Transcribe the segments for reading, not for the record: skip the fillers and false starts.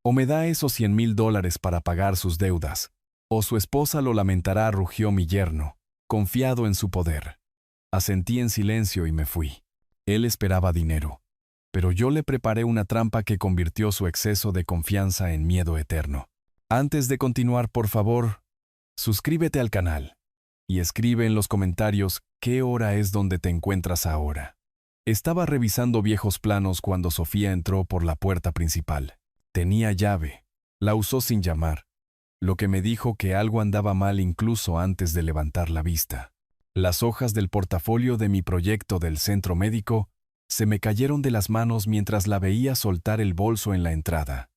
O me da esos $100,000 para pagar sus deudas, o su esposa lo lamentará, rugió mi yerno, confiado en su poder. Asentí en silencio y me fui. Él esperaba dinero, pero yo le preparé una trampa que convirtió su exceso de confianza en miedo eterno. Antes de continuar, por favor, suscríbete al canal y escribe en los comentarios qué hora es donde te encuentras ahora. Estaba revisando viejos planos cuando Sofía entró por la puerta principal. Tenía llave. La usó sin llamar, lo que me dijo que algo andaba mal incluso antes de levantar la vista. Las hojas del portafolio de mi proyecto del centro médico se me cayeron de las manos mientras la veía soltar el bolso en la entrada.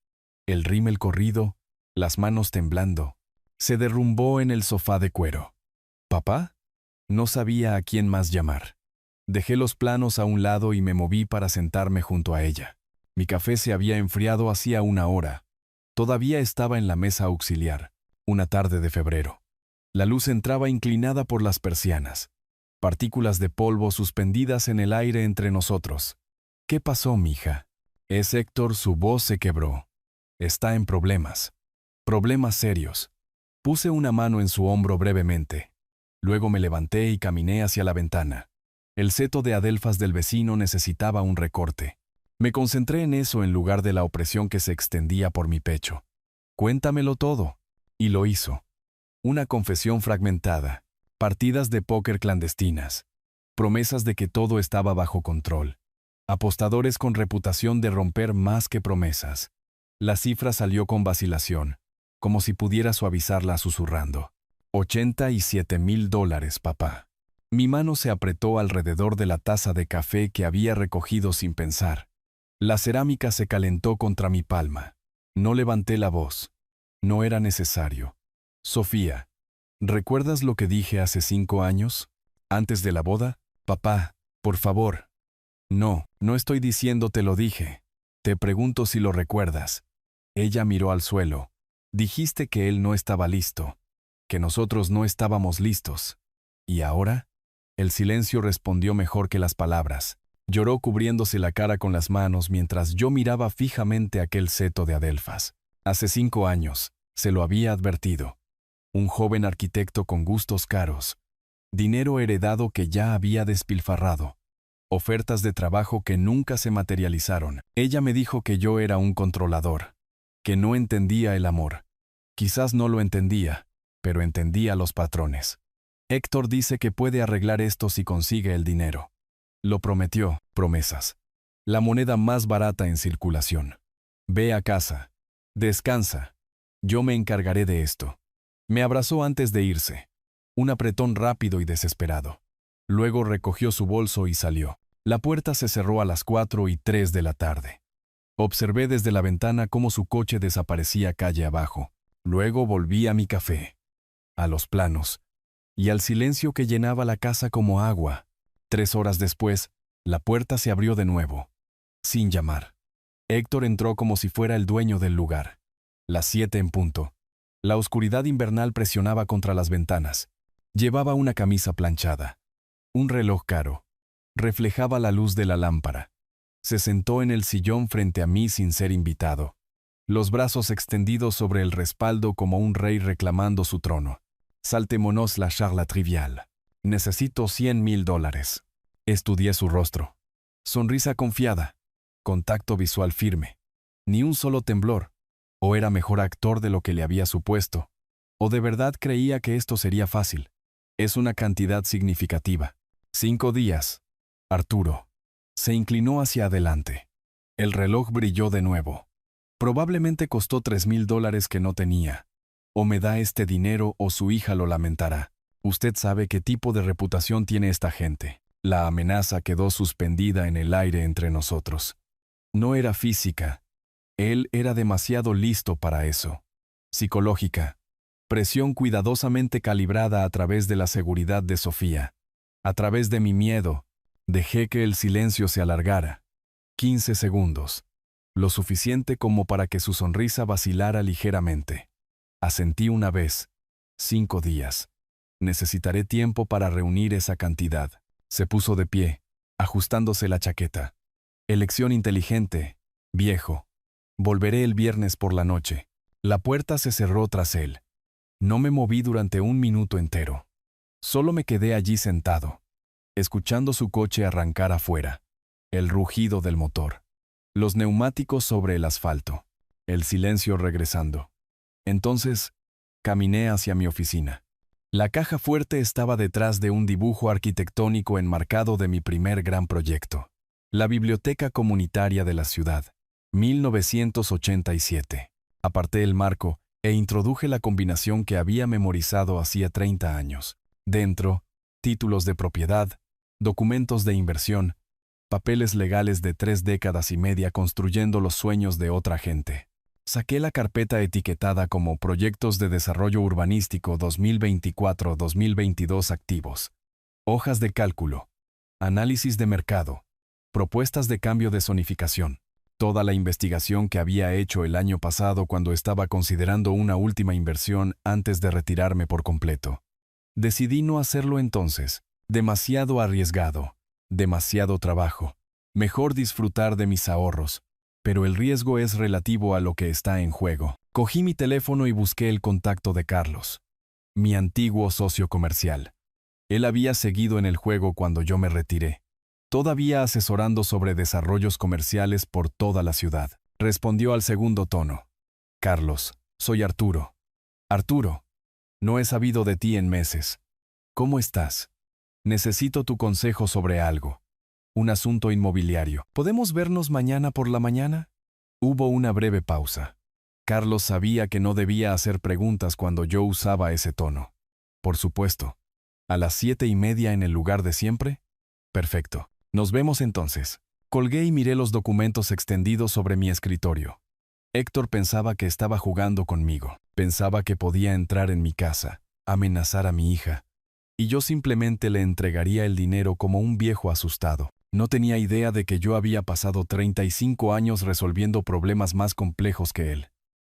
El rímel corrido, las manos temblando, se derrumbó en el sofá de cuero. ¿Papá? No sabía a quién más llamar. Dejé los planos a un lado y me moví para sentarme junto a ella. Mi café se había enfriado hacía una hora. Todavía estaba en la mesa auxiliar, una tarde de febrero. La luz entraba inclinada por las persianas. Partículas de polvo suspendidas en el aire entre nosotros. ¿Qué pasó, mija? Es Héctor, su voz se quebró. Está en problemas. Problemas serios. Puse una mano en su hombro brevemente. Luego me levanté y caminé hacia la ventana. El seto de adelfas del vecino necesitaba un recorte. Me concentré en eso en lugar de la opresión que se extendía por mi pecho. Cuéntamelo todo. Y lo hizo. Una confesión fragmentada, partidas de póker clandestinas, promesas de que todo estaba bajo control, apostadores con reputación de romper más que promesas. La cifra salió con vacilación, como si pudiera suavizarla susurrando. $87,000, papá. Mi mano se apretó alrededor de la taza de café que había recogido sin pensar. La cerámica se calentó contra mi palma. No levanté la voz. No era necesario. Sofía, ¿recuerdas lo que dije hace 5 años? Antes de la boda, papá, por favor. No, no estoy diciéndote lo dije. Te pregunto si lo recuerdas. Ella miró al suelo. Dijiste que él no estaba listo, que nosotros no estábamos listos. ¿Y ahora? El silencio respondió mejor que las palabras. Lloró cubriéndose la cara con las manos mientras yo miraba fijamente aquel seto de adelfas. Hace 5 años, se lo había advertido. Un joven arquitecto con gustos caros. Dinero heredado que ya había despilfarrado. Ofertas de trabajo que nunca se materializaron. Ella me dijo que yo era un controlador, que no entendía el amor. Quizás no lo entendía, pero entendía los patrones. Héctor dice que puede arreglar esto si consigue el dinero. Lo prometió, promesas. La moneda más barata en circulación. Ve a casa. Descansa. Yo me encargaré de esto. Me abrazó antes de irse. Un apretón rápido y desesperado. Luego recogió su bolso y salió. La puerta se cerró a las 4:03 de la tarde. Observé desde la ventana cómo su coche desaparecía calle abajo. Luego volví a mi café, a los planos, y al silencio que llenaba la casa como agua. 3 horas después, la puerta se abrió de nuevo, sin llamar. Héctor entró como si fuera el dueño del lugar. Las 7 en punto. La oscuridad invernal presionaba contra las ventanas. Llevaba una camisa planchada. Un reloj caro. Reflejaba la luz de la lámpara. Se sentó en el sillón frente a mí sin ser invitado. Los brazos extendidos sobre el respaldo como un rey reclamando su trono. Saltémonos la charla trivial. Necesito $100,000. Estudié su rostro. Sonrisa confiada. Contacto visual firme. Ni un solo temblor. O era mejor actor de lo que le había supuesto. O de verdad creía que esto sería fácil. Es una cantidad significativa. 5 días. Arturo. Se inclinó hacia adelante. El reloj brilló de nuevo. Probablemente costó $3,000 que no tenía. O me da este dinero o su hija lo lamentará. Usted sabe qué tipo de reputación tiene esta gente. La amenaza quedó suspendida en el aire entre nosotros. No era física. Él era demasiado listo para eso. Psicológica. Presión cuidadosamente calibrada a través de la seguridad de Sofía. A través de mi miedo, dejé que el silencio se alargara. 15 segundos. Lo suficiente como para que su sonrisa vacilara ligeramente. Asentí una vez. 5 días. Necesitaré tiempo para reunir esa cantidad. Se puso de pie, ajustándose la chaqueta. Elección inteligente, viejo. Volveré el viernes por la noche. La puerta se cerró tras él. No me moví durante un minuto entero. Solo me quedé allí sentado, escuchando su coche arrancar afuera, el rugido del motor, los neumáticos sobre el asfalto, el silencio regresando. Entonces, caminé hacia mi oficina. La caja fuerte estaba detrás de un dibujo arquitectónico enmarcado de mi primer gran proyecto, la Biblioteca Comunitaria de la Ciudad, 1987. Aparté el marco e introduje la combinación que había memorizado hacía 30 años. Dentro, títulos de propiedad, documentos de inversión, papeles legales de 3 décadas y media construyendo los sueños de otra gente. Saqué la carpeta etiquetada como Proyectos de Desarrollo Urbanístico 2024-2022 activos, hojas de cálculo, análisis de mercado, propuestas de cambio de zonificación, toda la investigación que había hecho el año pasado cuando estaba considerando una última inversión antes de retirarme por completo. Decidí no hacerlo entonces. Demasiado arriesgado, demasiado trabajo. Mejor disfrutar de mis ahorros, pero el riesgo es relativo a lo que está en juego. Cogí mi teléfono y busqué el contacto de Carlos, mi antiguo socio comercial. Él había seguido en el juego cuando yo me retiré, todavía asesorando sobre desarrollos comerciales por toda la ciudad. Respondió al segundo tono. Carlos, soy Arturo. Arturo, no he sabido de ti en meses. ¿Cómo estás? Necesito tu consejo sobre algo. Un asunto inmobiliario. ¿Podemos vernos mañana por la mañana? Hubo una breve pausa. Carlos sabía que no debía hacer preguntas cuando yo usaba ese tono. Por supuesto. ¿A las 7:30 en el lugar de siempre? Perfecto. Nos vemos entonces. Colgué y miré los documentos extendidos sobre mi escritorio. Héctor pensaba que estaba jugando conmigo. Pensaba que podía entrar en mi casa, amenazar a mi hija, y yo simplemente le entregaría el dinero como un viejo asustado. No tenía idea de que yo había pasado 35 años resolviendo problemas más complejos que él.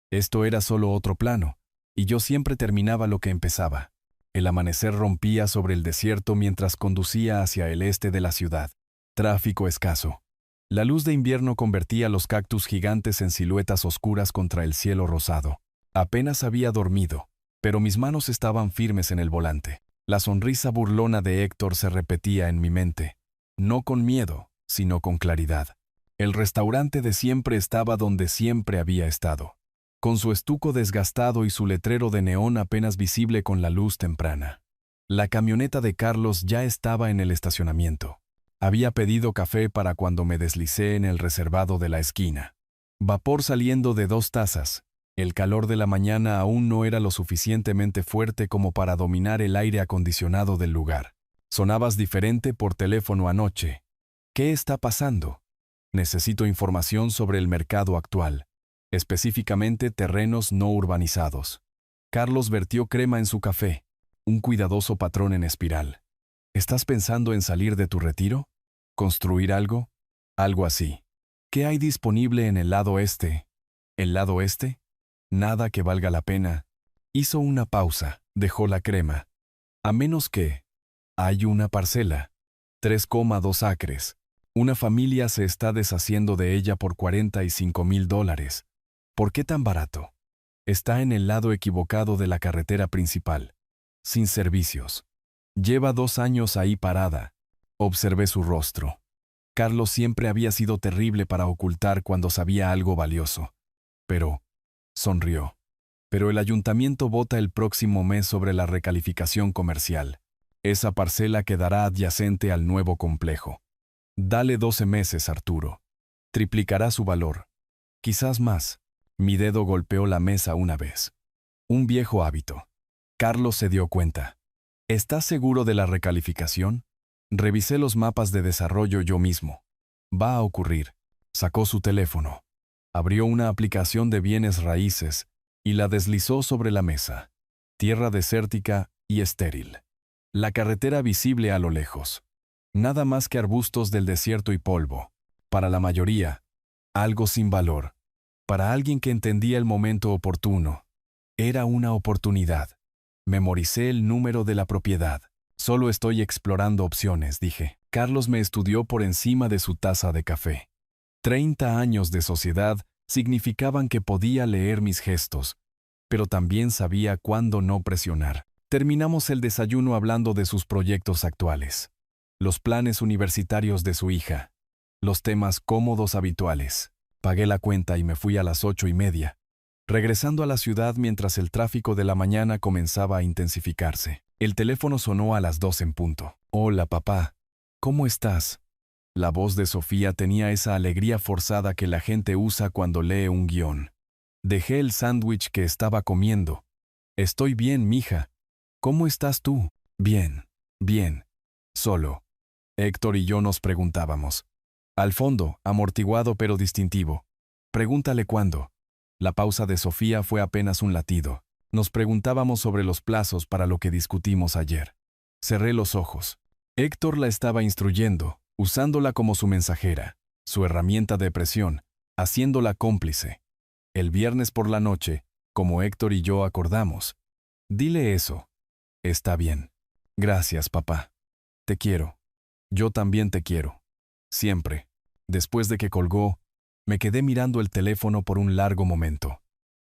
Esto era solo otro plano, y yo siempre terminaba lo que empezaba. El amanecer rompía sobre el desierto mientras conducía hacia el este de la ciudad. Tráfico escaso. La luz de invierno convertía los cactus gigantes en siluetas oscuras contra el cielo rosado. Apenas había dormido, pero mis manos estaban firmes en el volante. La sonrisa burlona de Héctor se repetía en mi mente, no con miedo, sino con claridad. El restaurante de siempre estaba donde siempre había estado, con su estuco desgastado y su letrero de neón apenas visible con la luz temprana. La camioneta de Carlos ya estaba en el estacionamiento. Había pedido café para cuando me deslicé en el reservado de la esquina. Vapor saliendo de 2 tazas. El calor de la mañana aún no era lo suficientemente fuerte como para dominar el aire acondicionado del lugar. Sonabas diferente por teléfono anoche. ¿Qué está pasando? Necesito información sobre el mercado actual, específicamente terrenos no urbanizados. Carlos vertió crema en su café, un cuidadoso patrón en espiral. ¿Estás pensando en salir de tu retiro? ¿Construir algo? Algo así. ¿Qué hay disponible en el lado este? ¿El lado este? Nada que valga la pena. Hizo una pausa, dejó la crema. A menos que... Hay una parcela. 3,2 acres. Una familia se está deshaciendo de ella por $45,000. ¿Por qué tan barato? Está en el lado equivocado de la carretera principal. Sin servicios. Lleva 2 años ahí parada. Observé su rostro. Carlos siempre había sido terrible para ocultar cuando sabía algo valioso. Pero... sonrió. Pero el ayuntamiento vota el próximo mes sobre la recalificación comercial. Esa parcela quedará adyacente al nuevo complejo. Dale 12 meses, Arturo. Triplicará su valor. Quizás más. Mi dedo golpeó la mesa una vez. Un viejo hábito. Carlos se dio cuenta. ¿Estás seguro de la recalificación? Revisé los mapas de desarrollo yo mismo. Va a ocurrir. Sacó su teléfono. Abrió una aplicación de bienes raíces y la deslizó sobre la mesa. Tierra desértica y estéril. La carretera visible a lo lejos. Nada más que arbustos del desierto y polvo. Para la mayoría, algo sin valor. Para alguien que entendía el momento oportuno. Era una oportunidad. Memoricé el número de la propiedad. Solo estoy explorando opciones, dije. Carlos me estudió por encima de su taza de café. 30 años de sociedad Significaban que podía leer mis gestos, pero también sabía cuándo no presionar. Terminamos el desayuno hablando de sus proyectos actuales, los planes universitarios de su hija, los temas cómodos habituales. Pagué la cuenta y me fui a las 8:30, regresando a la ciudad mientras el tráfico de la mañana comenzaba a intensificarse. El teléfono sonó a las 2 en punto. Hola, papá. ¿Cómo estás? La voz de Sofía tenía esa alegría forzada que la gente usa cuando lee un guión. Dejé el sándwich que estaba comiendo. Estoy bien, mija. ¿Cómo estás tú? Bien, bien. Solo. Héctor y yo nos preguntábamos. Al fondo, amortiguado pero distintivo. Pregúntale cuándo. La pausa de Sofía fue apenas un latido. Nos preguntábamos sobre los plazos para lo que discutimos ayer. Cerré los ojos. Héctor la estaba instruyendo, usándola como su mensajera, su herramienta de presión, haciéndola cómplice. El viernes por la noche, como Héctor y yo acordamos. Dile eso. Está bien. Gracias, papá. Te quiero. Yo también te quiero. Siempre. Después de que colgó, me quedé mirando el teléfono por un largo momento.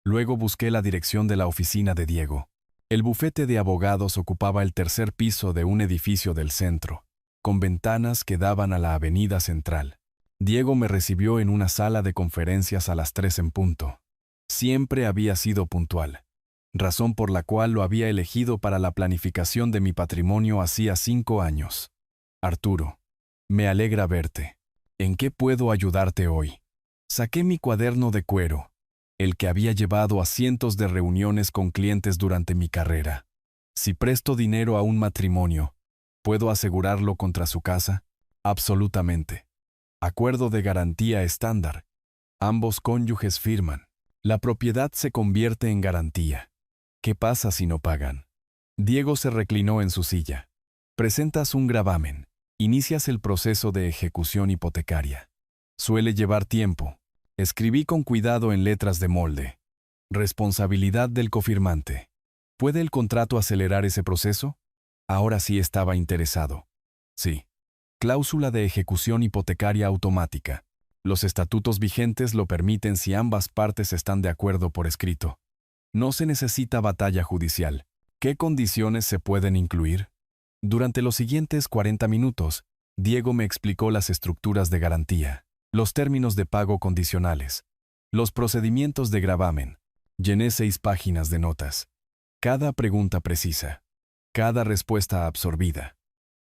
Luego busqué la dirección de la oficina de Diego. El bufete de abogados ocupaba el tercer piso de un edificio del centro, con ventanas que daban a la avenida central. Diego me recibió en una sala de conferencias a las 3 en punto. Siempre había sido puntual, razón por la cual lo había elegido para la planificación de mi patrimonio hacía 5 años. Arturo, me alegra verte. ¿En qué puedo ayudarte hoy? Saqué mi cuaderno de cuero, el que había llevado a cientos de reuniones con clientes durante mi carrera. Si presto dinero a un matrimonio, ¿puedo asegurarlo contra su casa? Absolutamente. Acuerdo de garantía estándar. Ambos cónyuges firman. La propiedad se convierte en garantía. ¿Qué pasa si no pagan? Diego se reclinó en su silla. Presentas un gravamen. Inicias el proceso de ejecución hipotecaria. Suele llevar tiempo. Escribí con cuidado en letras de molde. Responsabilidad del cofirmante. ¿Puede el contrato acelerar ese proceso? Ahora sí estaba interesado. Sí. Cláusula de ejecución hipotecaria automática. Los estatutos vigentes lo permiten si ambas partes están de acuerdo por escrito. No se necesita batalla judicial. ¿Qué condiciones se pueden incluir? Durante los siguientes 40 minutos, Diego me explicó las estructuras de garantía, los términos de pago condicionales, los procedimientos de gravamen. Llené 6 páginas de notas. Cada pregunta precisa. Cada respuesta absorbida.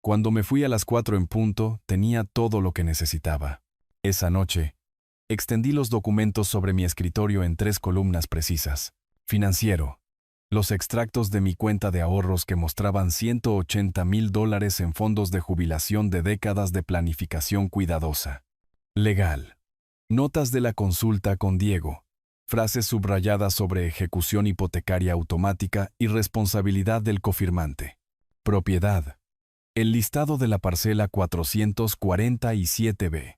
Cuando me fui a las 4 en punto, tenía todo lo que necesitaba. Esa noche, extendí los documentos sobre mi escritorio en 3 columnas precisas. Financiero. Los extractos de mi cuenta de ahorros que mostraban $180,000 en fondos de jubilación de décadas de planificación cuidadosa. Legal. Notas de la consulta con Diego. Frases subrayadas sobre ejecución hipotecaria automática y responsabilidad del cofirmante. Propiedad. El listado de la parcela 447B,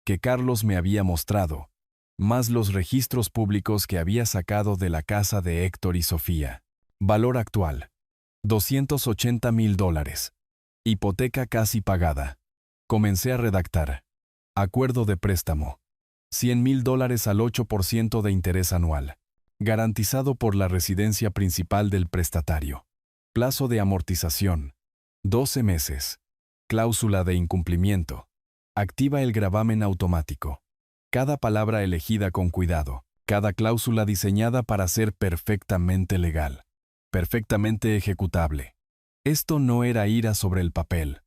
que Carlos me había mostrado, más los registros públicos que había sacado de la casa de Héctor y Sofía. Valor actual: $280,000. Hipoteca casi pagada. Comencé a redactar. Acuerdo de préstamo: $100,000 al 8% de interés anual, garantizado por la residencia principal del prestatario. Plazo de amortización: 12 meses. Cláusula de incumplimiento: activa el gravamen automático. Cada palabra elegida con cuidado, cada cláusula diseñada para ser perfectamente legal, perfectamente ejecutable. Esto no era ira sobre el papel,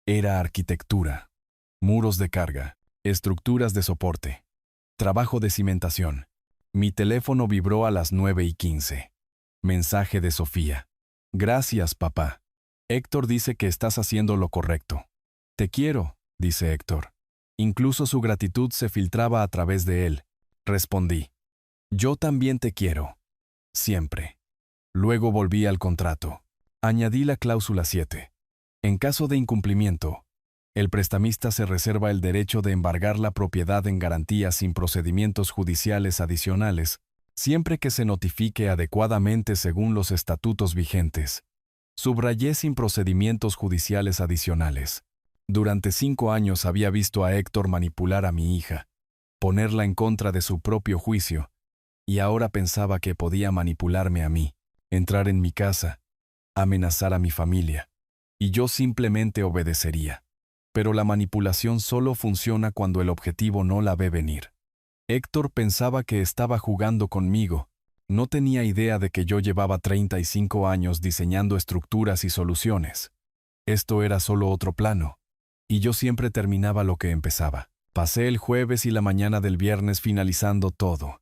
era arquitectura. Muros de carga, estructuras de soporte, trabajo de cimentación. Mi teléfono vibró a las 9:15. Mensaje de Sofía. Gracias, papá. Héctor dice que estás haciendo lo correcto. Te quiero, dice Héctor. Incluso su gratitud se filtraba a través de él. Respondí. Yo también te quiero. Siempre. Luego volví al contrato. Añadí la cláusula 7. En caso de incumplimiento, el prestamista se reserva el derecho de embargar la propiedad en garantía sin procedimientos judiciales adicionales, siempre que se notifique adecuadamente según los estatutos vigentes. Subrayé sin procedimientos judiciales adicionales. Durante 5 años había visto a Héctor manipular a mi hija. ponerla en contra de su propio juicio, y ahora pensaba que podía manipularme a mí, entrar en mi casa, amenazar a mi familia, y yo simplemente obedecería. Pero la manipulación solo funciona cuando el objetivo no la ve venir. Héctor pensaba que estaba jugando conmigo. No tenía idea de que yo llevaba 35 años diseñando estructuras y soluciones. Esto era solo otro plano, y yo siempre terminaba lo que empezaba. Pasé el jueves y la mañana del viernes finalizando todo.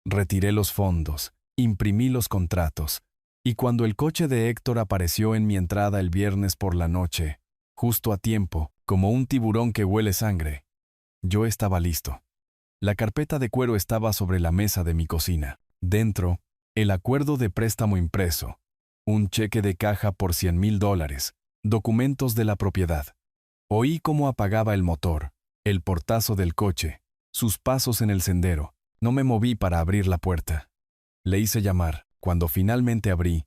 Retiré los fondos, imprimí los contratos, y cuando el coche de Héctor apareció en mi entrada el viernes por la noche, justo a tiempo, como un tiburón que huele sangre, yo estaba listo. La carpeta de cuero estaba sobre la mesa de mi cocina. Dentro, el acuerdo de préstamo impreso, un cheque de caja por $100,000, documentos de la propiedad. Oí cómo apagaba el motor, el portazo del coche, sus pasos en el sendero. No me moví para abrir la puerta. Le hice llamar. Cuando finalmente abrí,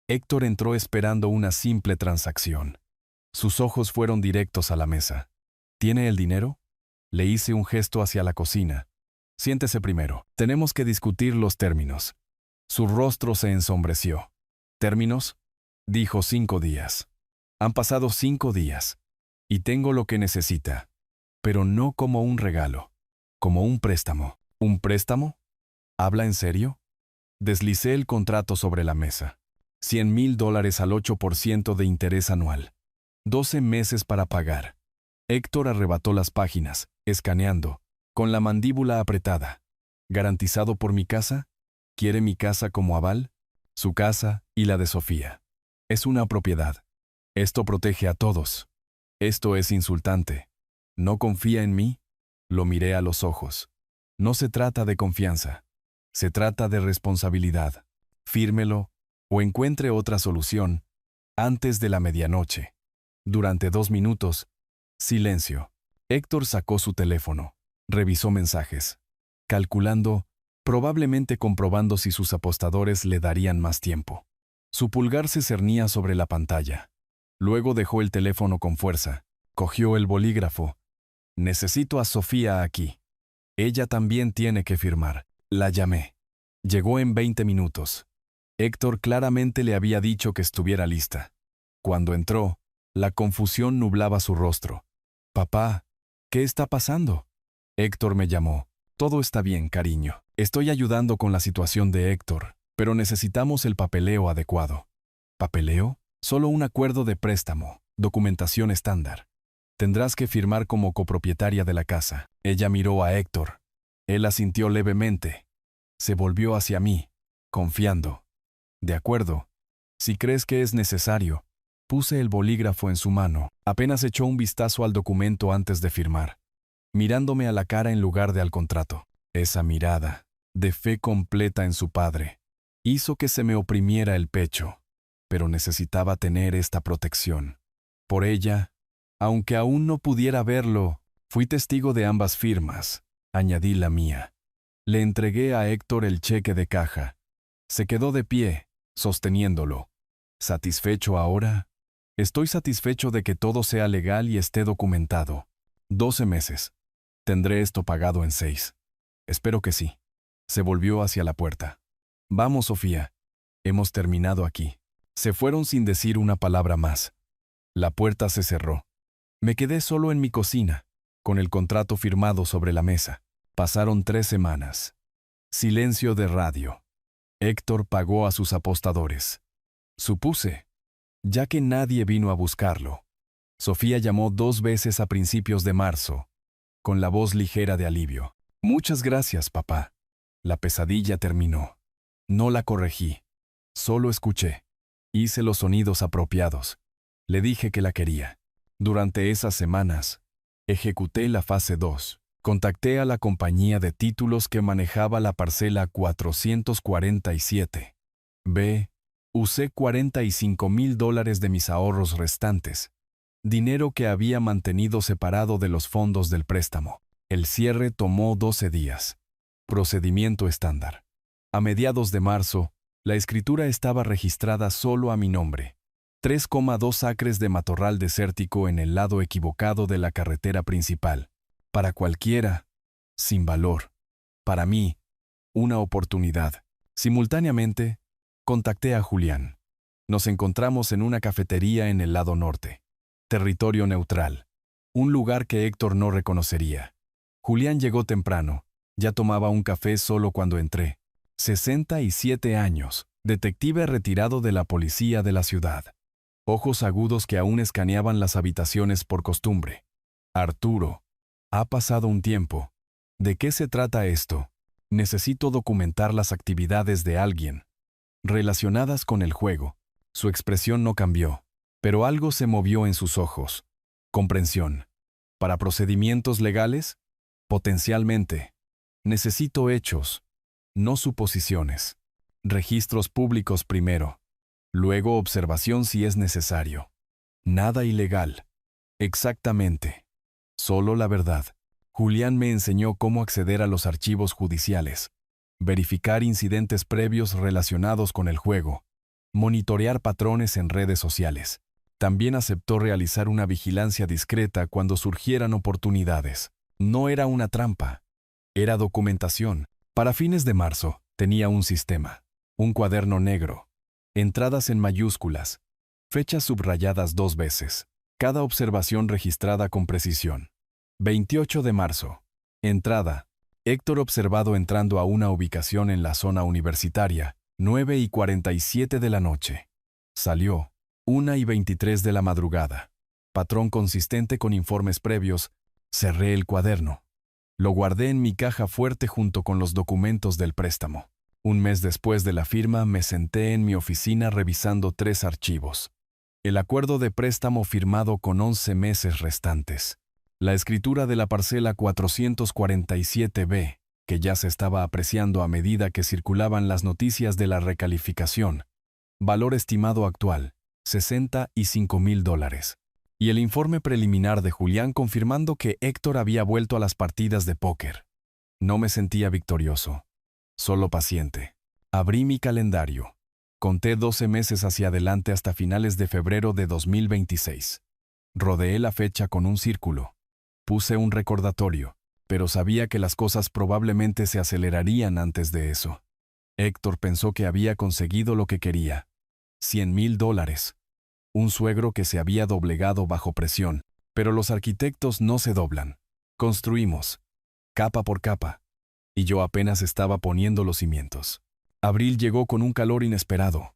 Héctor entró esperando una simple transacción. Sus ojos fueron directos a la mesa. ¿Tiene el dinero? Le hice un gesto hacia la cocina. Siéntese primero. Tenemos que discutir los términos. Su rostro se ensombreció. ¿Términos? Dijo 5 días. Han pasado 5 días. Y tengo lo que necesita. Pero no como un regalo. Como un préstamo. ¿Un préstamo? ¿Habla en serio? Deslicé el contrato sobre la mesa. $100,000 al 8% de interés anual. 12 meses para pagar. Héctor arrebató las páginas, escaneando, con la mandíbula apretada. ¿Garantizado por mi casa? ¿Quiere mi casa como aval? Su casa y la de Sofía. Es una propiedad. Esto protege a todos. Esto es insultante. ¿No confía en mí? Lo miré a los ojos. No se trata de confianza. Se trata de responsabilidad. Fírmelo o encuentre otra solución antes de la medianoche. Durante 2 minutos, silencio. Héctor sacó su teléfono. Revisó mensajes. Calculando, probablemente comprobando si sus apostadores le darían más tiempo. Su pulgar se cernía sobre la pantalla. Luego dejó el teléfono con fuerza. Cogió el bolígrafo. Necesito a Sofía aquí. Ella también tiene que firmar. La llamé. Llegó en 20 minutos. Héctor claramente le había dicho que estuviera lista. Cuando entró, la confusión nublaba su rostro. «Papá, ¿qué está pasando?» Héctor me llamó. «Todo está bien, cariño. Estoy ayudando con la situación de Héctor, pero necesitamos el papeleo adecuado». ¿Papeleo? Solo un acuerdo de préstamo, documentación estándar. Tendrás que firmar como copropietaria de la casa. Ella miró a Héctor. Él asintió levemente. Se volvió hacia mí, confiando. «De acuerdo. Si crees que es necesario». Puse el bolígrafo en su mano. Apenas echó un vistazo al documento antes de firmar, mirándome a la cara en lugar de al contrato. Esa mirada, de fe completa en su padre, hizo que se me oprimiera el pecho. Pero necesitaba tener esta protección. Por ella, aunque aún no pudiera verlo, fui testigo de ambas firmas. Añadí la mía. Le entregué a Héctor el cheque de caja. Se quedó de pie, sosteniéndolo. ¿Satisfecho ahora? Estoy satisfecho de que todo sea legal y esté documentado. 12 meses. Tendré esto pagado en 6. Espero que sí. Se volvió hacia la puerta. Vamos, Sofía. Hemos terminado aquí. Se fueron sin decir una palabra más. La puerta se cerró. Me quedé solo en mi cocina, con el contrato firmado sobre la mesa. Pasaron 3 semanas. Silencio de radio. Héctor pagó a sus apostadores. Supuse, ya que nadie vino a buscarlo. Sofía llamó 2 veces a principios de marzo, con la voz ligera de alivio. Muchas gracias, papá. La pesadilla terminó. No la corregí. Solo escuché. Hice los sonidos apropiados. Le dije que la quería. Durante esas semanas, ejecuté la fase 2. Contacté a la compañía de títulos que manejaba la parcela 447. Usé $45,000 de mis ahorros restantes, dinero que había mantenido separado de los fondos del préstamo. El cierre tomó 12 días. Procedimiento estándar. A mediados de marzo, la escritura estaba registrada solo a mi nombre. 3,2 acres de matorral desértico en el lado equivocado de la carretera principal. Para cualquiera, sin valor. Para mí, una oportunidad. Simultáneamente, contacté a Julián. Nos encontramos en una cafetería en el lado norte. Territorio neutral. Un lugar que Héctor no reconocería. Julián llegó temprano. Ya tomaba un café solo cuando entré. 67 años, detective retirado de la policía de la ciudad. Ojos agudos que aún escaneaban las habitaciones por costumbre. Arturo. Ha pasado un tiempo. ¿De qué se trata esto? Necesito documentar las actividades de alguien relacionadas con el juego. Su expresión no cambió, pero algo se movió en sus ojos. Comprensión. ¿Para procedimientos legales? Potencialmente. Necesito hechos, no suposiciones. Registros públicos primero. Luego observación si es necesario. Nada ilegal. Exactamente. Solo la verdad. Julián me enseñó cómo acceder a los archivos judiciales, verificar incidentes previos relacionados con el juego, monitorear patrones en redes sociales. También aceptó realizar una vigilancia discreta cuando surgieran oportunidades. No era una trampa, era documentación. Para fines de marzo, tenía un sistema, un cuaderno negro, entradas en mayúsculas, fechas subrayadas 2 veces, cada observación registrada con precisión. 28 de marzo. Entrada. Héctor observado entrando a una ubicación en la zona universitaria, 9:47 de la noche. Salió, 1:23 de la madrugada. Patrón consistente con informes previos. Cerré el cuaderno. Lo guardé en mi caja fuerte junto con los documentos del préstamo. Un mes después de la firma me senté en mi oficina revisando 3 archivos. El acuerdo de préstamo firmado con 11 meses restantes. La escritura de la parcela 447B, que ya se estaba apreciando a medida que circulaban las noticias de la recalificación. Valor estimado actual, $65,000. Y el informe preliminar de Julián confirmando que Héctor había vuelto a las partidas de póker. No me sentía victorioso, solo paciente. Abrí mi calendario. Conté 12 meses hacia adelante hasta finales de febrero de 2026. Rodeé la fecha con un círculo. Puse un recordatorio, pero sabía que las cosas probablemente se acelerarían antes de eso. Héctor pensó que había conseguido lo que quería. $100,000. Un suegro que se había doblegado bajo presión, pero los arquitectos no se doblan. Construimos, capa por capa, y yo apenas estaba poniendo los cimientos. Abril llegó con un calor inesperado,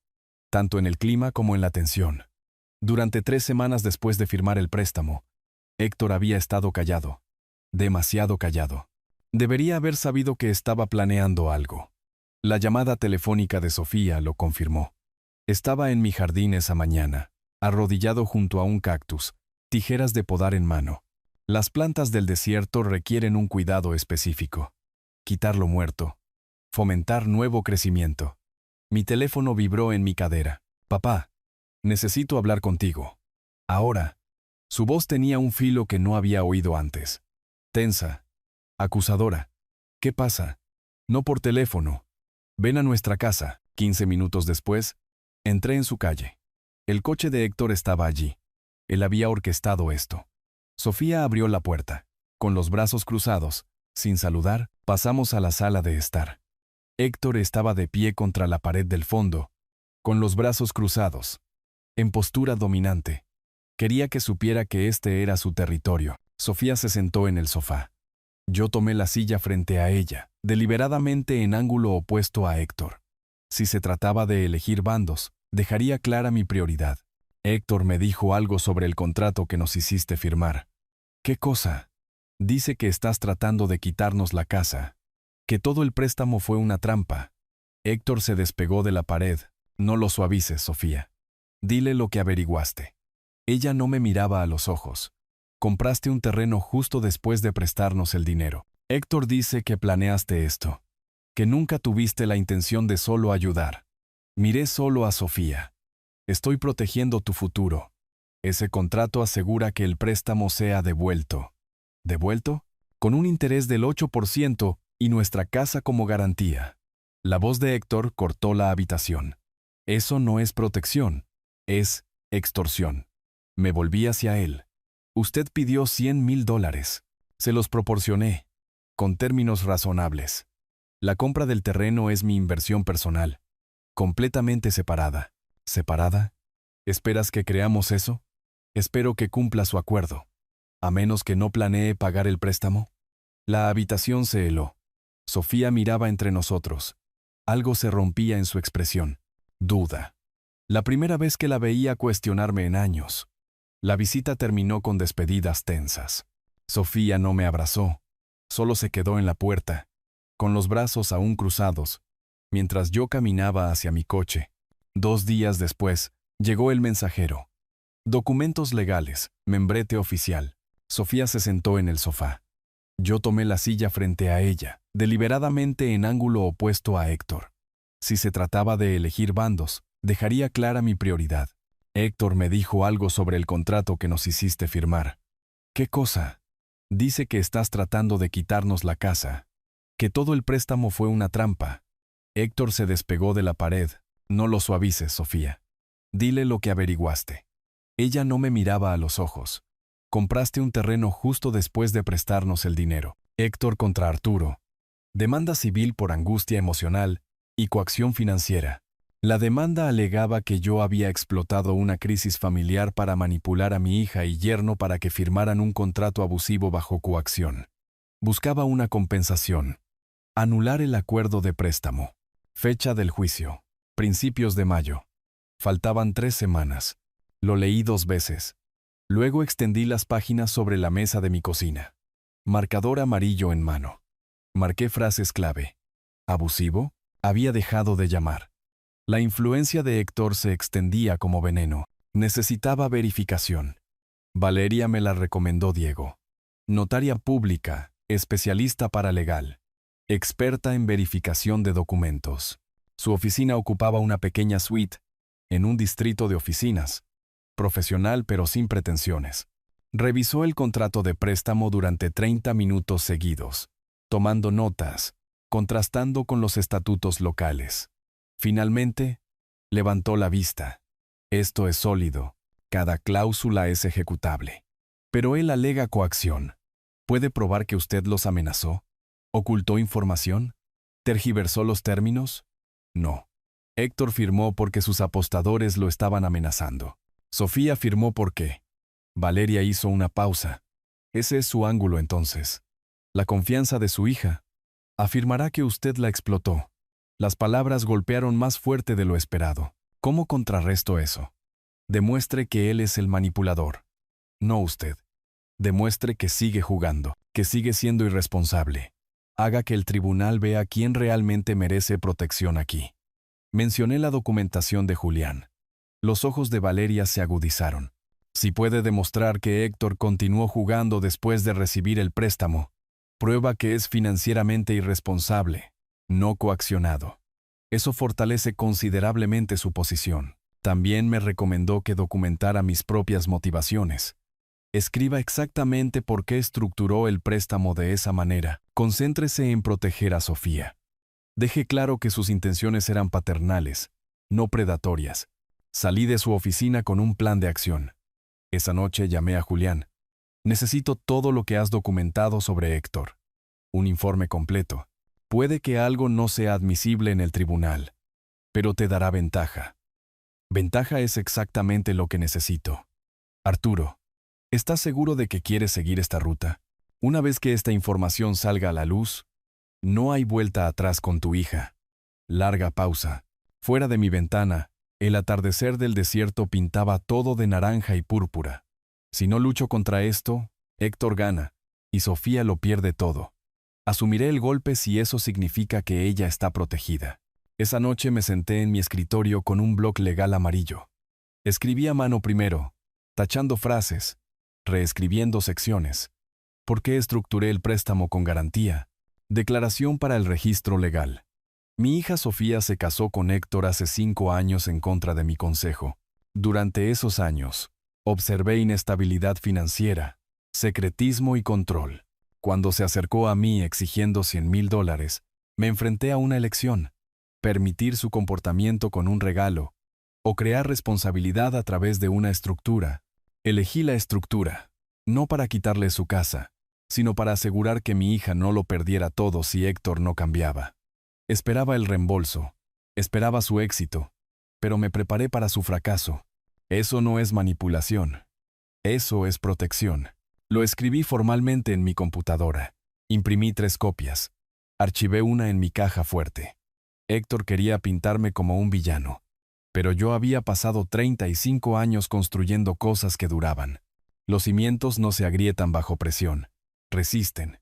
tanto en el clima como en la tensión. Durante 3 semanas después de firmar el préstamo, Héctor había estado callado, demasiado callado. Debería haber sabido que estaba planeando algo. La llamada telefónica de Sofía lo confirmó. Estaba en mi jardín esa mañana, arrodillado junto a un cactus, tijeras de podar en mano. Las plantas del desierto requieren un cuidado específico. Quitar lo muerto. Fomentar nuevo crecimiento. Mi teléfono vibró en mi cadera. Papá, necesito hablar contigo. Ahora. Su voz tenía un filo que no había oído antes. Tensa. Acusadora. ¿Qué pasa? No por teléfono. Ven a nuestra casa. 15 minutos después, entré en su calle. El coche de Héctor estaba allí. Él había orquestado esto. Sofía abrió la puerta. Con los brazos cruzados, sin saludar, pasamos a la sala de estar. Héctor estaba de pie contra la pared del fondo, con los brazos cruzados, en postura dominante. Quería que supiera que este era su territorio. Sofía se sentó en el sofá. Yo tomé la silla frente a ella, deliberadamente en ángulo opuesto a Héctor. Si se trataba de elegir bandos, dejaría clara mi prioridad. Héctor me dijo algo sobre el contrato que nos hiciste firmar. ¿Qué cosa? Dice que estás tratando de quitarnos la casa, que todo el préstamo fue una trampa. Héctor se despegó de la pared. No lo suavices, Sofía. Dile lo que averiguaste. Ella no me miraba a los ojos. Compraste un terreno justo después de prestarnos el dinero. Héctor dice que planeaste esto, que nunca tuviste la intención de solo ayudar. Miré solo a Sofía. Estoy protegiendo tu futuro. Ese contrato asegura que el préstamo sea devuelto. ¿Devuelto? Con un interés del 8% y nuestra casa como garantía. La voz de Héctor cortó la habitación. Eso no es protección, es extorsión. Me volví hacia él. Usted pidió $100,000. Se los proporcioné. con términos razonables. La compra del terreno es mi inversión personal, completamente separada. ¿Separada? ¿Esperas que creamos eso? Espero que cumpla su acuerdo, a menos que no planee pagar el préstamo. La habitación se heló. Sofía miraba entre nosotros. Algo se rompía en su expresión. Duda. La primera vez que la veía cuestionarme en años. La visita terminó con despedidas tensas. Sofía no me abrazó. Solo se quedó en la puerta, con los brazos aún cruzados, mientras yo caminaba hacia mi coche. 2 días después, llegó el mensajero. Documentos legales, membrete oficial. Sofía se sentó en el sofá. Yo tomé la silla frente a ella, deliberadamente en ángulo opuesto a Héctor. Si se trataba de elegir bandos, dejaría clara mi prioridad. Héctor me dijo algo sobre el contrato que nos hiciste firmar. ¿Qué cosa? Dice que estás tratando de quitarnos la casa, que todo el préstamo fue una trampa. Héctor se despegó de la pared. No lo suavices, Sofía. Dile lo que averiguaste. Ella no me miraba a los ojos. Compraste un terreno justo después de prestarnos el dinero. Héctor contra Arturo. Demanda civil por angustia emocional y coacción financiera. La demanda alegaba que yo había explotado una crisis familiar para manipular a mi hija y yerno para que firmaran un contrato abusivo bajo coacción. Buscaba una compensación. Anular el acuerdo de préstamo. Fecha del juicio. Principios de mayo. Faltaban 3 semanas. Lo leí 2 veces. Luego extendí las páginas sobre la mesa de mi cocina. Marcador amarillo en mano. Marqué frases clave. ¿Abusivo? Había dejado de llamar. La influencia de Héctor se extendía como veneno. Necesitaba verificación. Valeria me la recomendó Diego. Notaria pública, especialista paralegal, experta en verificación de documentos. Su oficina ocupaba una pequeña suite, en un distrito de oficinas, profesional pero sin pretensiones. Revisó el contrato de préstamo durante 30 minutos seguidos, tomando notas, contrastando con los estatutos locales. Finalmente, levantó la vista. Esto es sólido. Cada cláusula es ejecutable. Pero él alega coacción. ¿Puede probar que usted los amenazó? ¿Ocultó información? ¿Tergiversó los términos? No. Héctor firmó porque sus apostadores lo estaban amenazando. Sofía firmó porque. Valeria hizo una pausa. Ese es su ángulo entonces. La confianza de su hija. Afirmará que usted la explotó. Las palabras golpearon más fuerte de lo esperado. ¿Cómo contrarresto eso? Demuestre que él es el manipulador. No usted. Demuestre que sigue jugando, que sigue siendo irresponsable. Haga que el tribunal vea quién realmente merece protección aquí. Mencioné la documentación de Julián. Los ojos de Valeria se agudizaron. Si puede demostrar que Héctor continuó jugando después de recibir el préstamo, prueba que es financieramente irresponsable, no coaccionado. Eso fortalece considerablemente su posición. También me recomendó que documentara mis propias motivaciones. Escriba exactamente por qué estructuró el préstamo de esa manera. Concéntrese en proteger a Sofía. Deje claro que sus intenciones eran paternales, no predatorias. Salí de su oficina con un plan de acción. Esa noche llamé a Julián. Necesito todo lo que has documentado sobre Héctor. Un informe completo. Puede que algo no sea admisible en el tribunal, pero te dará ventaja. Ventaja es exactamente lo que necesito. Arturo, ¿estás seguro de que quieres seguir esta ruta? Una vez que esta información salga a la luz, no hay vuelta atrás con tu hija. Larga pausa. Fuera de mi ventana, el atardecer del desierto pintaba todo de naranja y púrpura. Si no lucho contra esto, Héctor gana, y Sofía lo pierde todo. Asumiré el golpe si eso significa que ella está protegida. Esa noche me senté en mi escritorio con un bloc legal amarillo. Escribí a mano primero, tachando frases, reescribiendo secciones. ¿Por qué estructuré el préstamo con garantía? Declaración para el registro legal. Mi hija Sofía se casó con Héctor hace 5 años en contra de mi consejo. Durante esos años, observé inestabilidad financiera, secretismo y control. Cuando se acercó a mí exigiendo $100,000, me enfrenté a una elección: permitir su comportamiento con un regalo o crear responsabilidad a través de una estructura. Elegí la estructura, no para quitarle su casa, sino para asegurar que mi hija no lo perdiera todo si Héctor no cambiaba. Esperaba el reembolso, esperaba su éxito, pero me preparé para su fracaso. Eso no es manipulación. Eso es protección. Lo escribí formalmente en mi computadora. Imprimí 3 copias. Archivé una en mi caja fuerte. Héctor quería pintarme como un villano, pero yo había pasado 35 años construyendo cosas que duraban. Los cimientos no se agrietan bajo presión, resisten.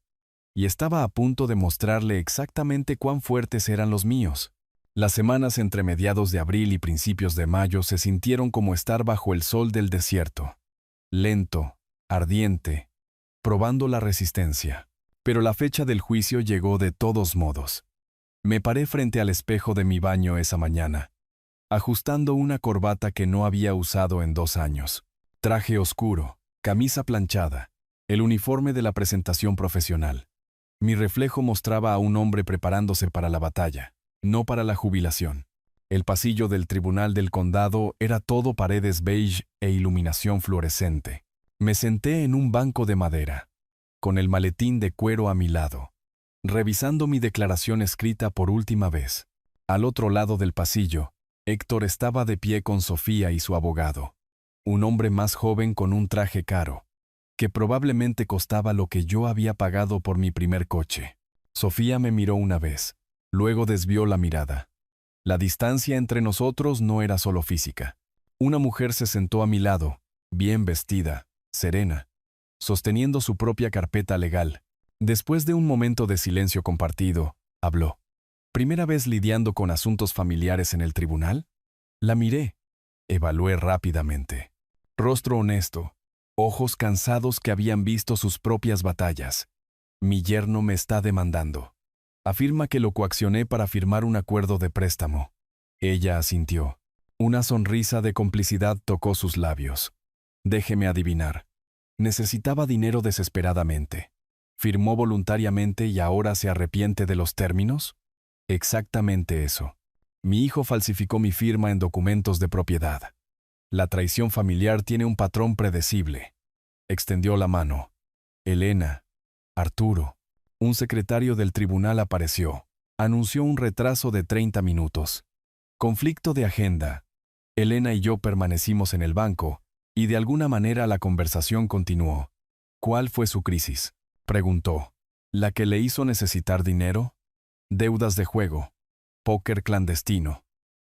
Y estaba a punto de mostrarle exactamente cuán fuertes eran los míos. Las semanas entre mediados de abril y principios de mayo se sintieron como estar bajo el sol del desierto. Lento, ardiente, probando la resistencia. Pero la fecha del juicio llegó de todos modos. Me paré frente al espejo de mi baño esa mañana, ajustando una corbata que no había usado en 2 años. Traje oscuro, camisa planchada, el uniforme de la presentación profesional. Mi reflejo mostraba a un hombre preparándose para la batalla, no para la jubilación. El pasillo del tribunal del condado era todo paredes beige e iluminación fluorescente. Me senté en un banco de madera, con el maletín de cuero a mi lado, revisando mi declaración escrita por última vez. Al otro lado del pasillo, Héctor estaba de pie con Sofía y su abogado, un hombre más joven con un traje caro, que probablemente costaba lo que yo había pagado por mi primer coche. Sofía me miró una vez, luego desvió la mirada. La distancia entre nosotros no era solo física. Una mujer se sentó a mi lado, bien vestida, serena, sosteniendo su propia carpeta legal. Después de un momento de silencio compartido, habló. ¿Primera vez lidiando con asuntos familiares en el tribunal? La miré. Evalué rápidamente. Rostro honesto, ojos cansados que habían visto sus propias batallas. Mi yerno me está demandando. Afirma que lo coaccioné para firmar un acuerdo de préstamo. Ella asintió. Una sonrisa de complicidad tocó sus labios. Déjeme adivinar. Necesitaba dinero desesperadamente. ¿Firmó voluntariamente y ahora se arrepiente de los términos? Exactamente eso. Mi hijo falsificó mi firma en documentos de propiedad. La traición familiar tiene un patrón predecible. Extendió la mano. Elena, Arturo. Un secretario del tribunal apareció. Anunció un retraso de 30 minutos. Conflicto de agenda. Elena y yo permanecimos en el banco, y de alguna manera la conversación continuó. ¿Cuál fue su crisis?, preguntó. ¿La que le hizo necesitar dinero? Deudas de juego. Póker clandestino.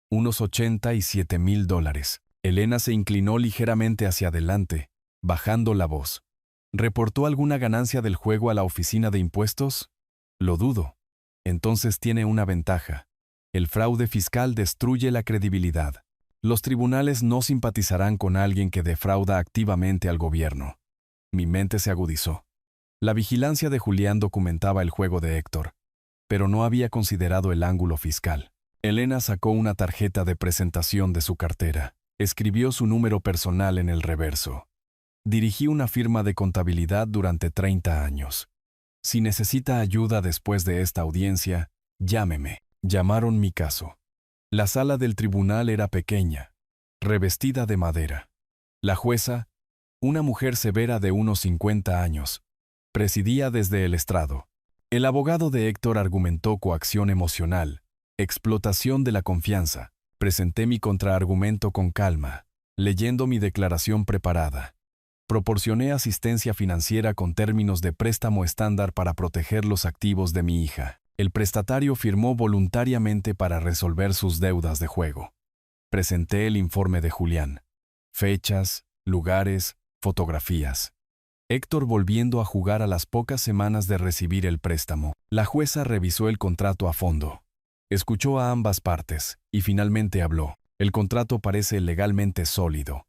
Unos $87,000. Elena se inclinó ligeramente hacia adelante, bajando la voz. ¿Reportó alguna ganancia del juego a la oficina de impuestos? Lo dudo. Entonces tiene una ventaja. El fraude fiscal destruye la credibilidad. Los tribunales no simpatizarán con alguien que defrauda activamente al gobierno. Mi mente se agudizó. La vigilancia de Julián documentaba el juego de Héctor, pero no había considerado el ángulo fiscal. Elena sacó una tarjeta de presentación de su cartera. Escribió su número personal en el reverso. Dirigí una firma de contabilidad durante 30 años. Si necesita ayuda después de esta audiencia, llámeme. Llamaron mi caso. La sala del tribunal era pequeña, revestida de madera. La jueza, una mujer severa de unos 50 años, presidía desde el estrado. El abogado de Héctor argumentó coacción emocional, explotación de la confianza. Presenté mi contraargumento con calma, leyendo mi declaración preparada. Proporcioné asistencia financiera con términos de préstamo estándar para proteger los activos de mi hija. El prestatario firmó voluntariamente para resolver sus deudas de juego. Presenté el informe de Julián. Fechas, lugares, fotografías. Héctor volviendo a jugar a las pocas semanas de recibir el préstamo. La jueza revisó el contrato a fondo. Escuchó a ambas partes y finalmente habló. El contrato parece legalmente sólido.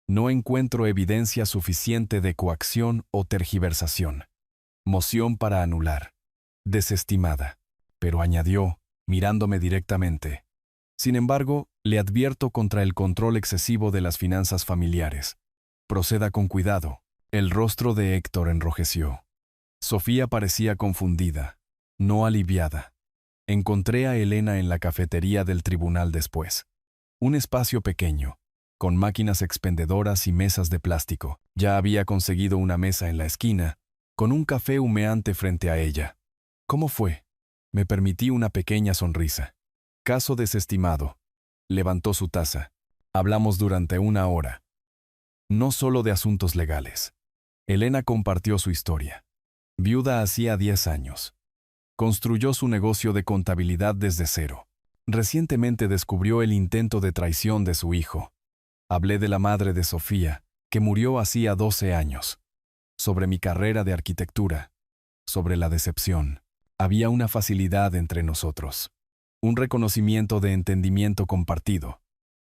No encuentro evidencia suficiente de coacción o tergiversación. Moción para anular. Desestimada. Pero añadió, mirándome directamente. Sin embargo, le advierto contra el control excesivo de las finanzas familiares. Proceda con cuidado. El rostro de Héctor enrojeció. Sofía parecía confundida, no aliviada. Encontré a Elena en la cafetería del tribunal después. Un espacio pequeño, con máquinas expendedoras y mesas de plástico. Ya había conseguido una mesa en la esquina, con un café humeante frente a ella. ¿Cómo fue? Me permití una pequeña sonrisa. Caso desestimado. Levantó su taza. Hablamos durante 1 hora. No solo de asuntos legales. Elena compartió su historia. Viuda hacía 10 años. Construyó su negocio de contabilidad desde cero. Recientemente descubrió el intento de traición de su hijo. Hablé de la madre de Sofía, que murió hacía 12 años. Sobre mi carrera de arquitectura. Sobre la decepción. Había una facilidad entre nosotros. Un reconocimiento de entendimiento compartido.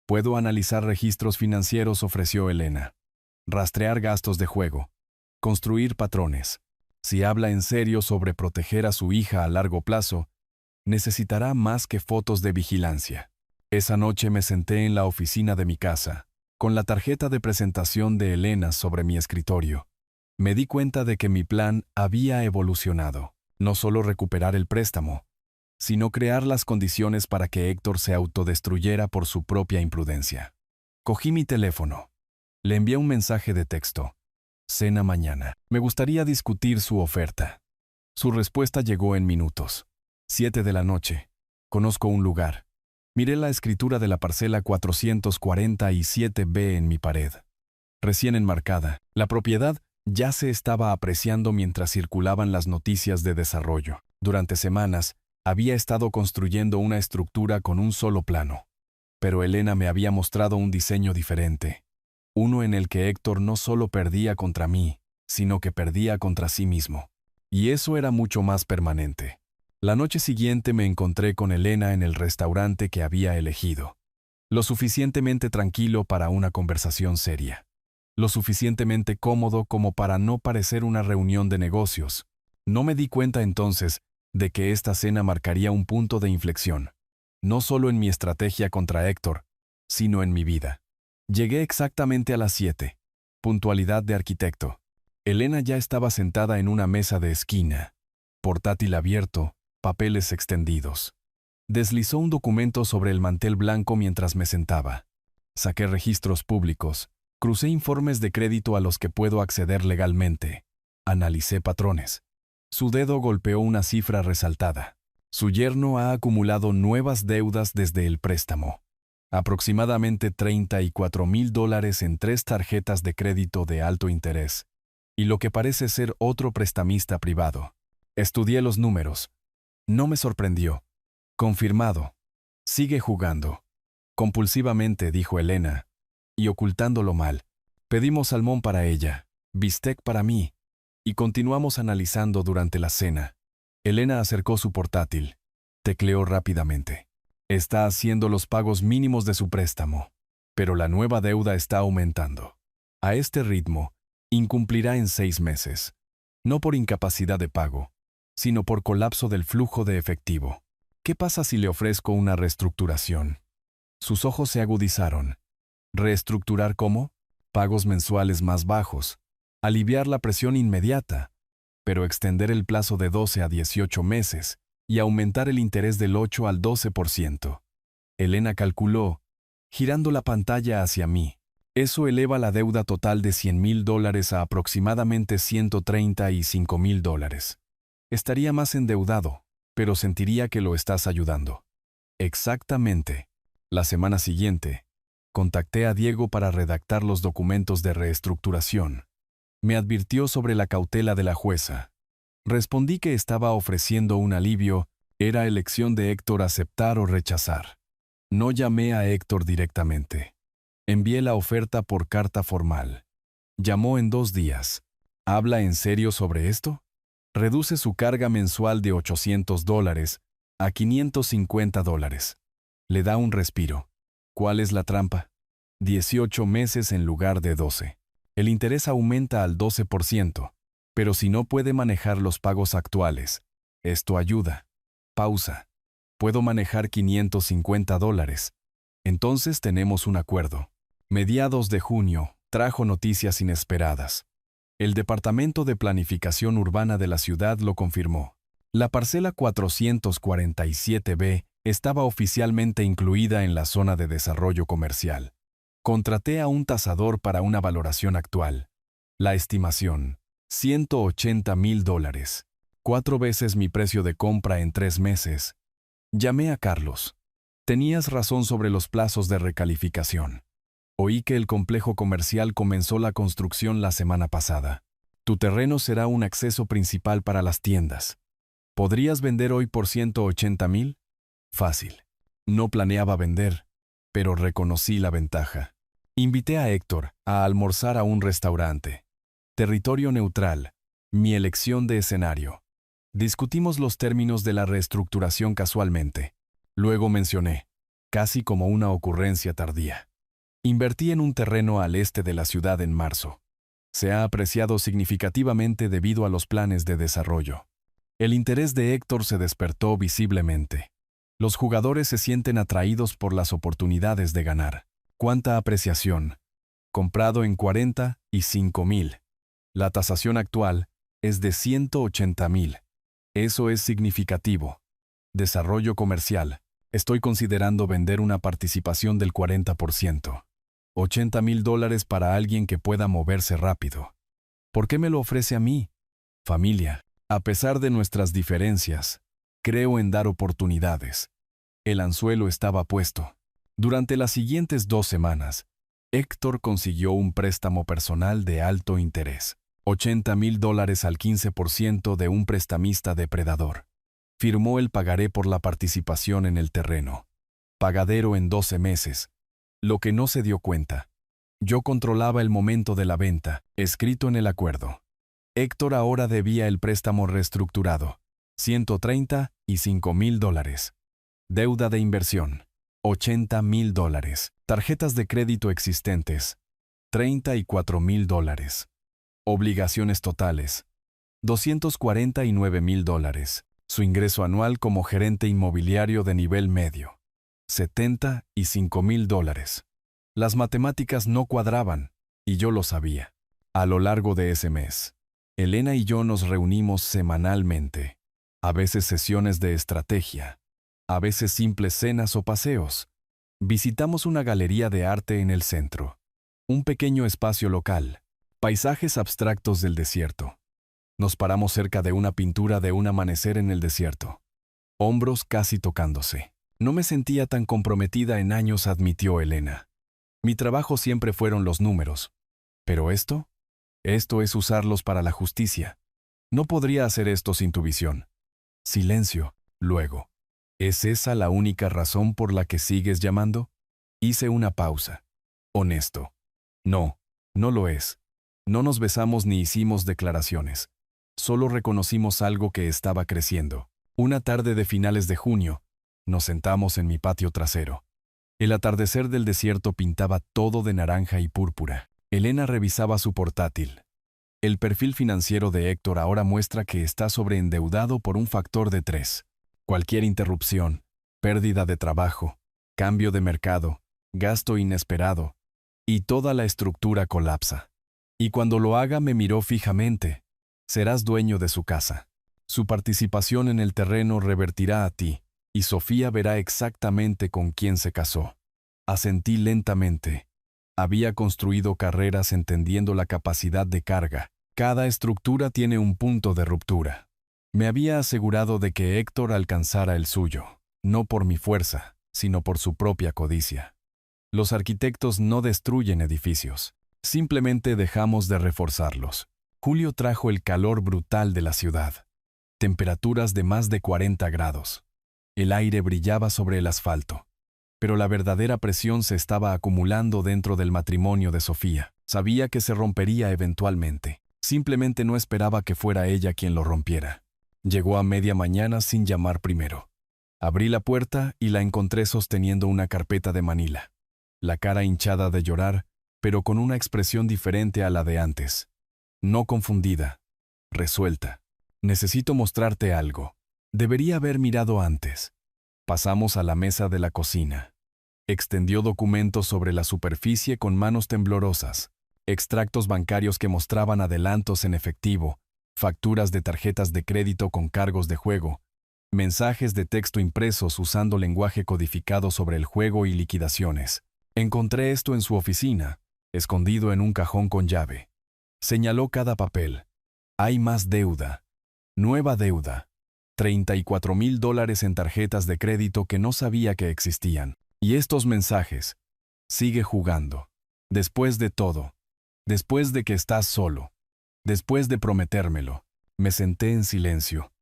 Puedo analizar registros financieros, ofreció Elena. Rastrear gastos de juego. Construir patrones. Si habla en serio sobre proteger a su hija a largo plazo, necesitará más que fotos de vigilancia. Esa noche me senté en la oficina de mi casa, con la tarjeta de presentación de Elena sobre mi escritorio. Me di cuenta de que mi plan había evolucionado. No solo recuperar el préstamo, sino crear las condiciones para que Héctor se autodestruyera por su propia imprudencia. Cogí mi teléfono. Le envié un mensaje de texto. Cena mañana. Me gustaría discutir su oferta. Su respuesta llegó en minutos. 7 de la noche. Conozco un lugar. Miré la escritura de la parcela 447B en mi pared. Recién enmarcada. La propiedad ya se estaba apreciando mientras circulaban las noticias de desarrollo. Durante semanas, había estado construyendo una estructura con un solo plano. Pero Elena me había mostrado un diseño diferente. Uno en el que Héctor no solo perdía contra mí, sino que perdía contra sí mismo. Y eso era mucho más permanente. La noche siguiente me encontré con Elena en el restaurante que había elegido. Lo suficientemente tranquilo para una conversación seria. Lo suficientemente cómodo como para no parecer una reunión de negocios. No me di cuenta entonces de que esta cena marcaría un punto de inflexión, no solo en mi estrategia contra Héctor, sino en mi vida. Llegué exactamente a las 7. Puntualidad de arquitecto. Elena ya estaba sentada en una mesa de esquina, portátil abierto, papeles extendidos. Deslizó un documento sobre el mantel blanco mientras me sentaba. Saqué registros públicos. Crucé informes de crédito a los que puedo acceder legalmente. Analicé patrones. Su dedo golpeó una cifra resaltada. Su yerno ha acumulado nuevas deudas desde el préstamo. Aproximadamente $34,000 en 3 tarjetas de crédito de alto interés. Y lo que parece ser otro prestamista privado. Estudié los números. No me sorprendió. Confirmado. Sigue jugando. Compulsivamente, dijo Elena. Y ocultándolo mal. Pedimos salmón para ella, bistec para mí, y continuamos analizando durante la cena. Elena acercó su portátil. Tecleó rápidamente. Está haciendo los pagos mínimos de su préstamo, pero la nueva deuda está aumentando. A este ritmo, incumplirá en 6 meses. No por incapacidad de pago, sino por colapso del flujo de efectivo. ¿Qué pasa si le ofrezco una reestructuración? Sus ojos se agudizaron. ¿Reestructurar cómo? Pagos mensuales más bajos. Aliviar la presión inmediata, pero extender el plazo de 12 a 18 meses y aumentar el interés del 8 al 12%. Elena calculó, girando la pantalla hacia mí. Eso eleva la deuda total de $100,000 a aproximadamente $135,000. Estaría más endeudado, pero sentiría que lo estás ayudando. Exactamente. La semana siguiente, contacté a Diego para redactar los documentos de reestructuración. Me advirtió sobre la cautela de la jueza. Respondí que estaba ofreciendo un alivio, era elección de Héctor aceptar o rechazar. No llamé a Héctor directamente. Envié la oferta por carta formal. Llamó en 2 días. ¿Habla en serio sobre esto? Reduce su carga mensual de $800 a $550. Le da un respiro. ¿Cuál es la trampa? 18 meses en lugar de 12. El interés aumenta al 12%, pero si no puede manejar los pagos actuales, esto ayuda. Pausa. Puedo manejar $550. Entonces tenemos un acuerdo. Mediados de junio, trajo noticias inesperadas. El Departamento de Planificación Urbana de la ciudad lo confirmó. La parcela 447B estaba oficialmente incluida en la zona de desarrollo comercial. Contraté a un tasador para una valoración actual. La estimación, $180,000. 4 veces mi precio de compra en 3 meses. Llamé a Carlos. Tenías razón sobre los plazos de recalificación. Oí que el complejo comercial comenzó la construcción la semana pasada. Tu terreno será un acceso principal para las tiendas. ¿Podrías vender hoy por $180,000? Fácil. No planeaba vender, pero reconocí la ventaja. Invité a Héctor a almorzar a un restaurante. Territorio neutral. Mi elección de escenario. Discutimos los términos de la reestructuración casualmente. Luego mencioné, casi como una ocurrencia tardía. Invertí en un terreno al este de la ciudad en marzo. Se ha apreciado significativamente debido a los planes de desarrollo. El interés de Héctor se despertó visiblemente. Los jugadores se sienten atraídos por las oportunidades de ganar. ¿Cuánta apreciación? Comprado en 45,000. La tasación actual es de 180,000. Eso es significativo. Desarrollo comercial. Estoy considerando vender una participación del 40%. $80,000 para alguien que pueda moverse rápido. ¿Por qué me lo ofrece a mí? Familia. A pesar de nuestras diferencias, creo en dar oportunidades. El anzuelo estaba puesto. Durante las siguientes 2 semanas, Héctor consiguió un préstamo personal de alto interés. $80,000 al 15% de un prestamista depredador. Firmó el pagaré por la participación en el terreno. Pagadero en 12 meses. Lo que no se dio cuenta. Yo controlaba el momento de la venta, escrito en el acuerdo. Héctor ahora debía el préstamo reestructurado. $135,000. Deuda de inversión. $80,000. Tarjetas de crédito existentes. $34,000. Obligaciones totales. $249,000. Su ingreso anual como gerente inmobiliario de nivel medio. $75,000. Las matemáticas no cuadraban, y yo lo sabía. A lo largo de ese mes, Elena y yo nos reunimos semanalmente. A veces sesiones de estrategia. A veces simples cenas o paseos. Visitamos una galería de arte en el centro. Un pequeño espacio local. Paisajes abstractos del desierto. Nos paramos cerca de una pintura de un amanecer en el desierto. Hombros casi tocándose. No me sentía tan comprometida en años, admitió Elena. Mi trabajo siempre fueron los números. ¿Pero esto? Esto es usarlos para la justicia. No podría hacer esto sin tu visión. Silencio, luego. ¿Es esa la única razón por la que sigues llamando? Hice una pausa. Honesto. No, no lo es. No nos besamos ni hicimos declaraciones. Solo reconocimos algo que estaba creciendo. Una tarde de finales de junio, nos sentamos en mi patio trasero. El atardecer del desierto pintaba todo de naranja y púrpura. Elena revisaba su portátil. El perfil financiero de Héctor ahora muestra que está sobreendeudado por un factor de 3. Cualquier interrupción, pérdida de trabajo, cambio de mercado, gasto inesperado, y toda la estructura colapsa. Y cuando lo haga me miró fijamente. Serás dueño de su casa. Su participación en el terreno revertirá a ti, y Sofía verá exactamente con quién se casó. Asentí lentamente. Había construido carreras entendiendo la capacidad de carga. Cada estructura tiene un punto de ruptura. Me había asegurado de que Héctor alcanzara el suyo, no por mi fuerza, sino por su propia codicia. Los arquitectos no destruyen edificios, simplemente dejamos de reforzarlos. Julio trajo el calor brutal de la ciudad. Temperaturas de más de 40 grados. El aire brillaba sobre el asfalto. Pero la verdadera presión se estaba acumulando dentro del matrimonio de Sofía. Sabía que se rompería eventualmente. Simplemente no esperaba que fuera ella quien lo rompiera. Llegó a media mañana sin llamar primero. Abrí la puerta y la encontré sosteniendo una carpeta de Manila. La cara hinchada de llorar, pero con una expresión diferente a la de antes. No confundida. Resuelta. Necesito mostrarte algo. Debería haber mirado antes. Pasamos a la mesa de la cocina. Extendió documentos sobre la superficie con manos temblorosas. Extractos bancarios que mostraban adelantos en efectivo, facturas de tarjetas de crédito con cargos de juego, mensajes de texto impresos usando lenguaje codificado sobre el juego y liquidaciones. Encontré esto en su oficina, escondido en un cajón con llave. Señaló cada papel. Hay más deuda. Nueva deuda. $34,000 en tarjetas de crédito que no sabía que existían. Y estos mensajes. Sigue jugando. Después de todo. Después de que estás solo. Después de prometérmelo. Me senté en silencio.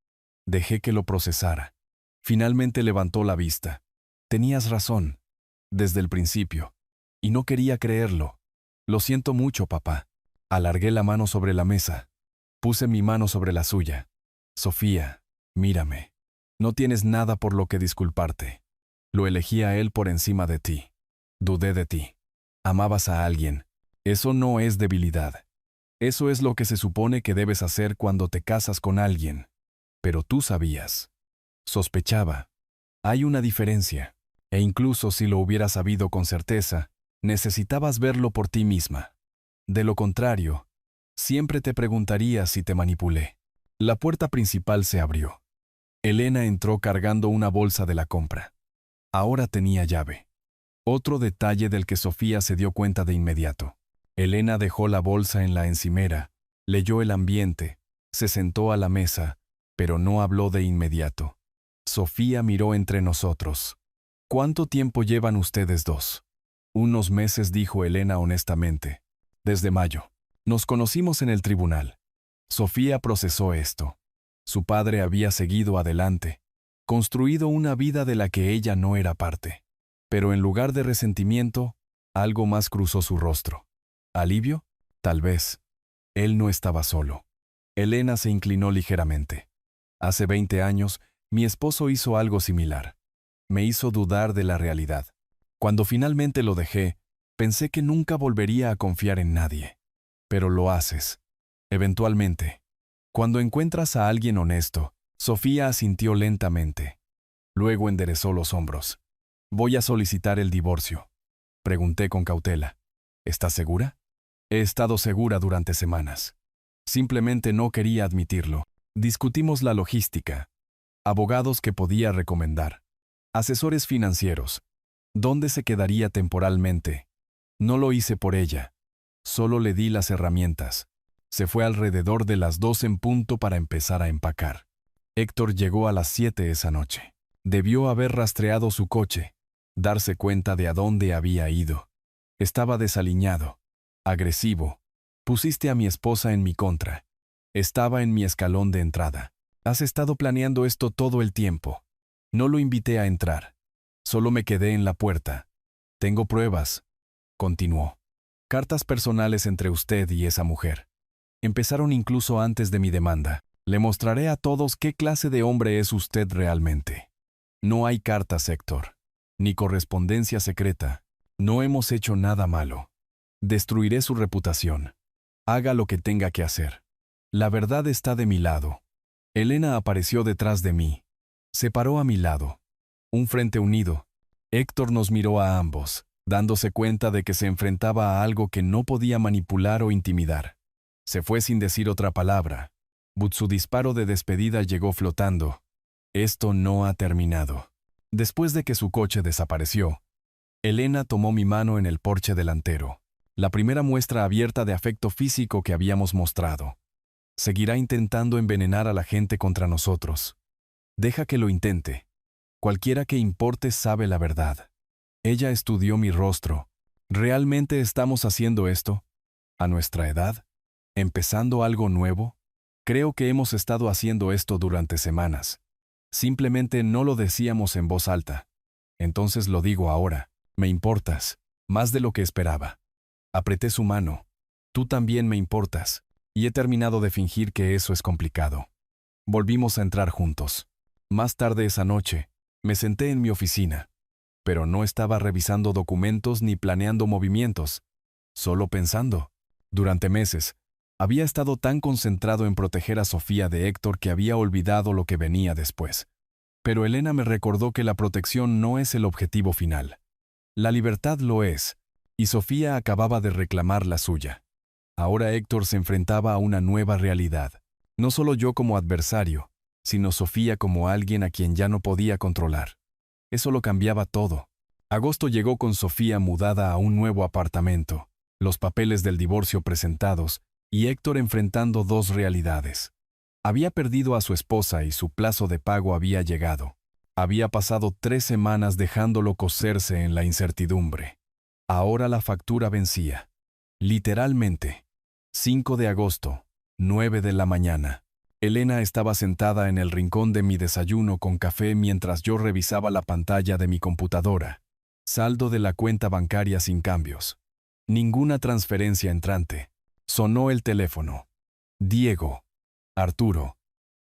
Dejé que lo procesara. Finalmente levantó la vista. Tenías razón. Desde el principio. Y no quería creerlo. Lo siento mucho, papá. Alargué la mano sobre la mesa. Puse mi mano sobre la suya. Sofía, mírame. No tienes nada por lo que disculparte. Lo elegí a él por encima de ti. Dudé de ti. Amabas a alguien. Eso no es debilidad. Eso es lo que se supone que debes hacer cuando te casas con alguien. Pero tú sabías. Sospechaba. Hay una diferencia. E incluso si lo hubieras sabido con certeza, necesitabas verlo por ti misma. De lo contrario, siempre te preguntarías si te manipulé. La puerta principal se abrió. Elena entró cargando una bolsa de la compra. Ahora tenía llave. Otro detalle del que Sofía se dio cuenta de inmediato. Elena dejó la bolsa en la encimera, leyó el ambiente, se sentó a la mesa, pero no habló de inmediato. Sofía miró entre nosotros. ¿Cuánto tiempo llevan ustedes dos? Unos meses, dijo Elena honestamente. Desde mayo. Nos conocimos en el tribunal. Sofía procesó esto. Su padre había seguido adelante, construido una vida de la que ella no era parte. Pero en lugar de resentimiento, algo más cruzó su rostro. ¿Alivio? Tal vez. Él no estaba solo. Elena se inclinó ligeramente. Hace 20 años, mi esposo hizo algo similar. Me hizo dudar de la realidad. Cuando finalmente lo dejé, pensé que nunca volvería a confiar en nadie. Pero lo haces. Eventualmente. Cuando encuentras a alguien honesto, Sofía asintió lentamente. Luego enderezó los hombros. Voy a solicitar el divorcio. Pregunté con cautela. ¿Estás segura? He estado segura durante semanas. Simplemente no quería admitirlo. Discutimos la logística. Abogados que podía recomendar. Asesores financieros. ¿Dónde se quedaría temporalmente? No lo hice por ella. Solo le di las herramientas. Se fue alrededor de las 2 en punto para empezar a empacar. Héctor llegó a las 7 esa noche. Debió haber rastreado su coche, darse cuenta de a dónde había ido. Estaba desaliñado, agresivo. Pusiste a mi esposa en mi contra. Estaba en mi escalón de entrada. Has estado planeando esto todo el tiempo. No lo invité a entrar. Solo me quedé en la puerta. Tengo pruebas, continuó. Cartas personales entre usted y esa mujer. Empezaron incluso antes de mi demanda. Le mostraré a todos qué clase de hombre es usted realmente. No hay cartas, Héctor. Ni correspondencia secreta. No hemos hecho nada malo. Destruiré su reputación. Haga lo que tenga que hacer. La verdad está de mi lado. Elena apareció detrás de mí. Se paró a mi lado. Un frente unido. Héctor nos miró a ambos, dándose cuenta de que se enfrentaba a algo que no podía manipular o intimidar. Se fue sin decir otra palabra. Su disparo de despedida llegó flotando. Esto no ha terminado. Después de que su coche desapareció, Elena tomó mi mano en el porche delantero, la primera muestra abierta de afecto físico que habíamos mostrado. Seguirá intentando envenenar a la gente contra nosotros. Deja que lo intente. Cualquiera que importe sabe la verdad. Ella estudió mi rostro. ¿Realmente estamos haciendo esto? ¿A nuestra edad? ¿Empezando algo nuevo? Creo que hemos estado haciendo esto durante semanas. Simplemente no lo decíamos en voz alta. Entonces lo digo ahora. Me importas, más de lo que esperaba. Apreté su mano. Tú también me importas. Y he terminado de fingir que eso es complicado. Volvimos a entrar juntos. Más tarde esa noche, me senté en mi oficina. Pero no estaba revisando documentos ni planeando movimientos. Solo pensando. Durante meses, había estado tan concentrado en proteger a Sofía de Héctor que había olvidado lo que venía después. Pero Elena me recordó que la protección no es el objetivo final. La libertad lo es, y Sofía acababa de reclamar la suya. Ahora Héctor se enfrentaba a una nueva realidad. No solo yo como adversario, sino Sofía como alguien a quien ya no podía controlar. Eso lo cambiaba todo. Agosto llegó con Sofía mudada a un nuevo apartamento, los papeles del divorcio presentados, y Héctor enfrentando dos realidades. Había perdido a su esposa y su plazo de pago había llegado. Había pasado 3 semanas dejándolo cocerse en la incertidumbre. Ahora la factura vencía. Literalmente. 5 de agosto, 9 de la mañana. Elena estaba sentada en el rincón de mi desayuno con café mientras yo revisaba la pantalla de mi computadora. Saldo de la cuenta bancaria sin cambios. Ninguna transferencia entrante. Sonó el teléfono. Diego. Arturo.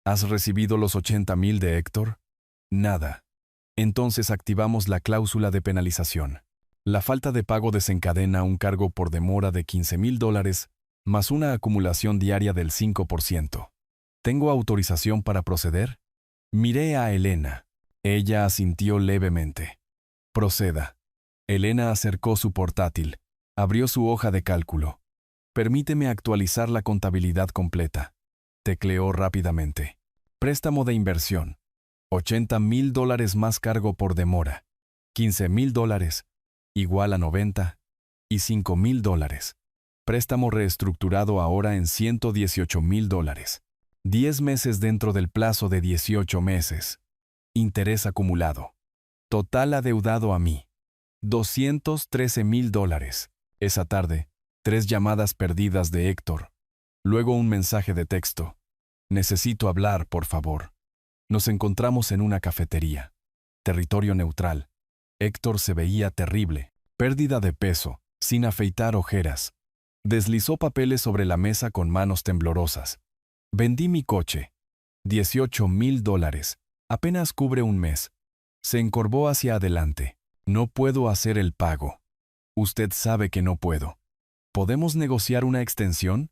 ¿Has recibido los 80,000 de Héctor? Nada. Entonces activamos la cláusula de penalización. La falta de pago desencadena un cargo por demora de $15,000 más una acumulación diaria del 5%. ¿Tengo autorización para proceder? Miré a Elena. Ella asintió levemente. Proceda. Elena acercó su portátil. Abrió su hoja de cálculo. Permíteme actualizar la contabilidad completa. Tecleó rápidamente. Préstamo de inversión. $80,000 más cargo por demora. $15,000 igual a 90 y $5,000. Préstamo reestructurado ahora en $118,000. 10 meses dentro del plazo de 18 meses. Interés acumulado. Total adeudado a mí. $213,000. Esa tarde, 3 llamadas perdidas de Héctor. Luego un mensaje de texto. Necesito hablar, por favor. Nos encontramos en una cafetería. Territorio neutral. Héctor se veía terrible. Pérdida de peso, sin afeitar ojeras. Deslizó papeles sobre la mesa con manos temblorosas. Vendí mi coche. $18,000. Apenas cubre un mes. Se encorvó hacia adelante. No puedo hacer el pago. Usted sabe que no puedo. ¿Podemos negociar una extensión?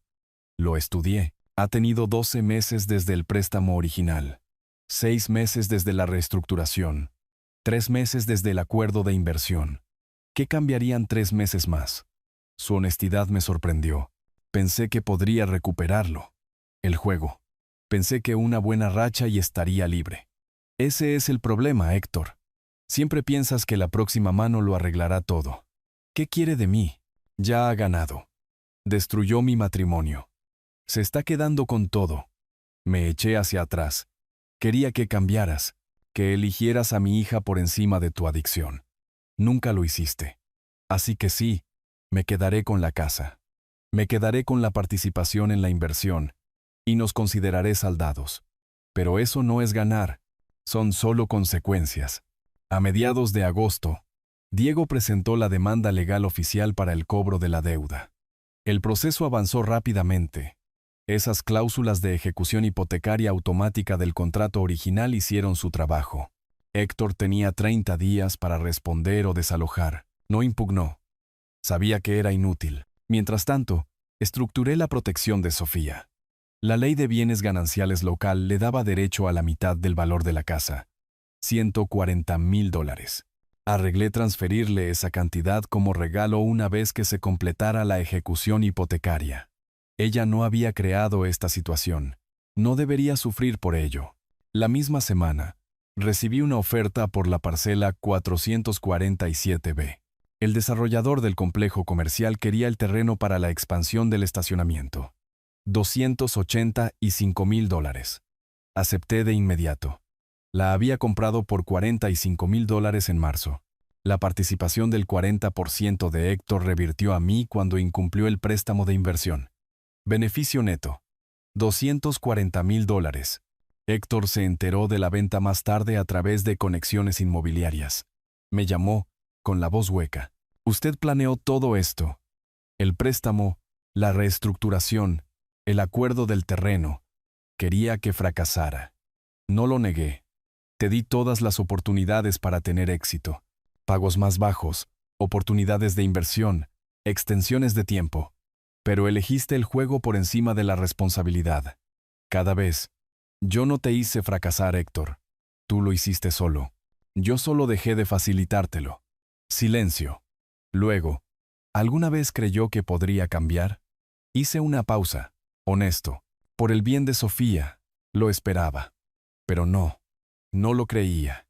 Lo estudié. Ha tenido 12 meses desde el préstamo original. 6 meses desde la reestructuración. 3 meses desde el acuerdo de inversión. ¿Qué cambiarían 3 meses más? Su honestidad me sorprendió. Pensé que podría recuperarlo. El juego. Pensé que una buena racha y estaría libre. Ese es el problema, Héctor. Siempre piensas que la próxima mano lo arreglará todo. ¿Qué quiere de mí? Ya ha ganado. Destruyó mi matrimonio. Se está quedando con todo. Me eché hacia atrás. Quería que cambiaras, que eligieras a mi hija por encima de tu adicción. Nunca lo hiciste. Así que sí, me quedaré con la casa. Me quedaré con la participación en la inversión y nos consideraré saldados. Pero eso no es ganar, son solo consecuencias. A mediados de agosto, Diego presentó la demanda legal oficial para el cobro de la deuda. El proceso avanzó rápidamente. Esas cláusulas de ejecución hipotecaria automática del contrato original hicieron su trabajo. Héctor tenía 30 días para responder o desalojar. No impugnó. Sabía que era inútil. Mientras tanto, estructuré la protección de Sofía. La ley de bienes gananciales local le daba derecho a la mitad del valor de la casa, $140,000. Arreglé transferirle esa cantidad como regalo una vez que se completara la ejecución hipotecaria. Ella no había creado esta situación. No debería sufrir por ello. La misma semana, recibí una oferta por la parcela 447B. El desarrollador del complejo comercial quería el terreno para la expansión del estacionamiento. $285,000. Acepté de inmediato. La había comprado por $45,000 en marzo. La participación del 40% de Héctor revirtió a mí cuando incumplió el préstamo de inversión. Beneficio neto. $240,000. Héctor se enteró de la venta más tarde a través de conexiones inmobiliarias. Me llamó, con la voz hueca. Usted planeó todo esto. El préstamo, la reestructuración, el acuerdo del terreno. Quería que fracasara. No lo negué. Te di todas las oportunidades para tener éxito. Pagos más bajos, oportunidades de inversión, extensiones de tiempo. Pero elegiste el juego por encima de la responsabilidad. Cada vez. Yo no te hice fracasar, Héctor. Tú lo hiciste solo. Yo solo dejé de facilitártelo. Silencio. Luego, ¿alguna vez creyó que podría cambiar? Hice una pausa. Honesto. Por el bien de Sofía, lo esperaba. Pero no lo creía.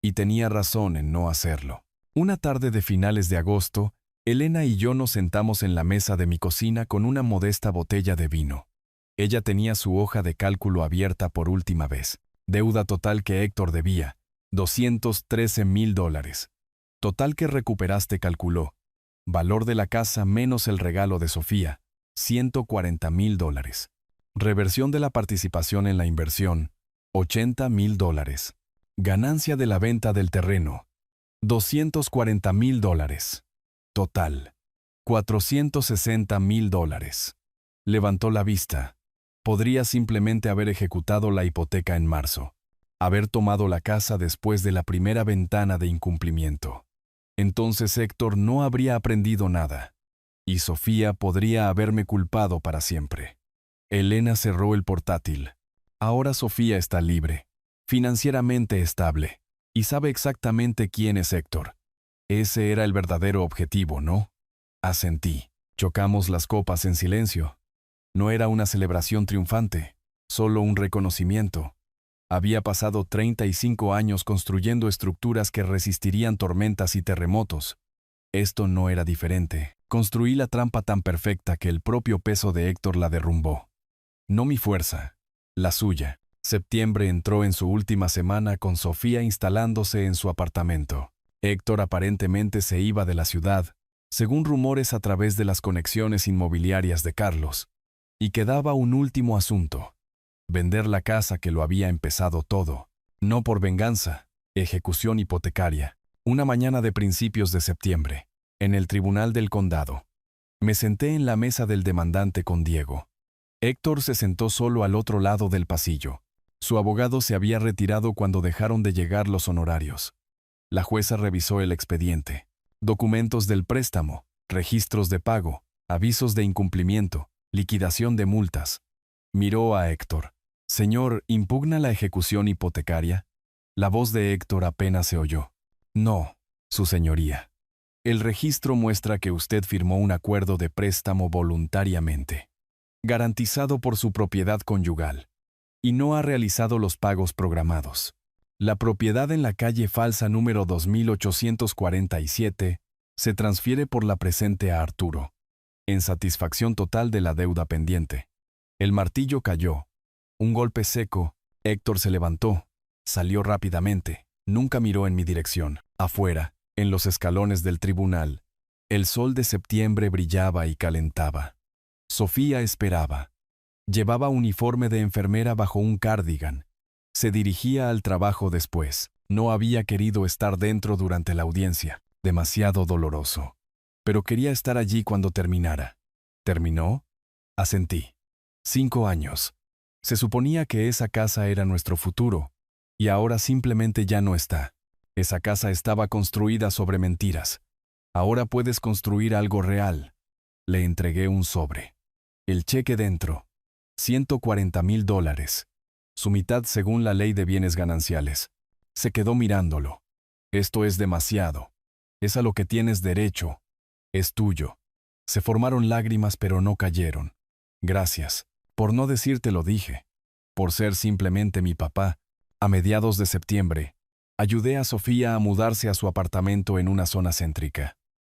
Y tenía razón en no hacerlo. Una tarde de finales de agosto, Elena y yo nos sentamos en la mesa de mi cocina con una modesta botella de vino. Ella tenía su hoja de cálculo abierta por última vez. Deuda total que Héctor debía, $213,000. Total que recuperaste, calculó. Valor de la casa menos el regalo de Sofía, $140,000. Reversión de la participación en la inversión, $80,000. Ganancia de la venta del terreno, $240,000. Total, $460,000. Levantó la vista. Podría simplemente haber ejecutado la hipoteca en marzo, haber tomado la casa después de la primera ventana de incumplimiento. Entonces Héctor no habría aprendido nada, y Sofía podría haberme culpado para siempre. Elena cerró el portátil. Ahora Sofía está libre, financieramente estable, y sabe exactamente quién es Héctor. Ese era el verdadero objetivo, ¿no? Asentí. Chocamos las copas en silencio. No era una celebración triunfante, solo un reconocimiento. Había pasado 35 años construyendo estructuras que resistirían tormentas y terremotos. Esto no era diferente. Construí la trampa tan perfecta que el propio peso de Héctor la derrumbó. No mi fuerza, la suya. Septiembre entró en su última semana con Sofía instalándose en su apartamento. Héctor aparentemente se iba de la ciudad, según rumores a través de las conexiones inmobiliarias de Carlos. Y quedaba un último asunto: vender la casa que lo había empezado todo. No por venganza, ejecución hipotecaria. Una mañana de principios de septiembre, en el tribunal del condado. Me senté en la mesa del demandante con Diego. Héctor se sentó solo al otro lado del pasillo. Su abogado se había retirado cuando dejaron de llegar los honorarios. La jueza revisó el expediente. Documentos del préstamo, registros de pago, avisos de incumplimiento, liquidación de multas. Miró a Héctor. «Señor, ¿impugna la ejecución hipotecaria?» La voz de Héctor apenas se oyó. «No, su señoría. El registro muestra que usted firmó un acuerdo de préstamo voluntariamente, garantizado por su propiedad conyugal, y no ha realizado los pagos programados. La propiedad en la calle Falsa número 2847 se transfiere por la presente a Arturo, en satisfacción total de la deuda pendiente». El martillo cayó. Un golpe seco. Héctor se levantó. Salió rápidamente. Nunca miró en mi dirección. Afuera, en los escalones del tribunal, el sol de septiembre brillaba y calentaba. Sofía esperaba. Llevaba uniforme de enfermera bajo un cardigan. Se dirigía al trabajo después. No había querido estar dentro durante la audiencia. Demasiado doloroso. Pero quería estar allí cuando terminara. ¿Terminó? Asentí. 5 años. Se suponía que esa casa era nuestro futuro, y ahora simplemente ya no está. Esa casa estaba construida sobre mentiras. Ahora puedes construir algo real. Le entregué un sobre. El cheque dentro. $140,000. Su mitad según la ley de bienes gananciales. Se quedó mirándolo. Esto es demasiado. Es a lo que tienes derecho. Es tuyo. Se formaron lágrimas pero no cayeron. Gracias. Por no decirte lo dije. Por ser simplemente mi papá. A mediados de septiembre, ayudé a Sofía a mudarse a su apartamento en una zona céntrica.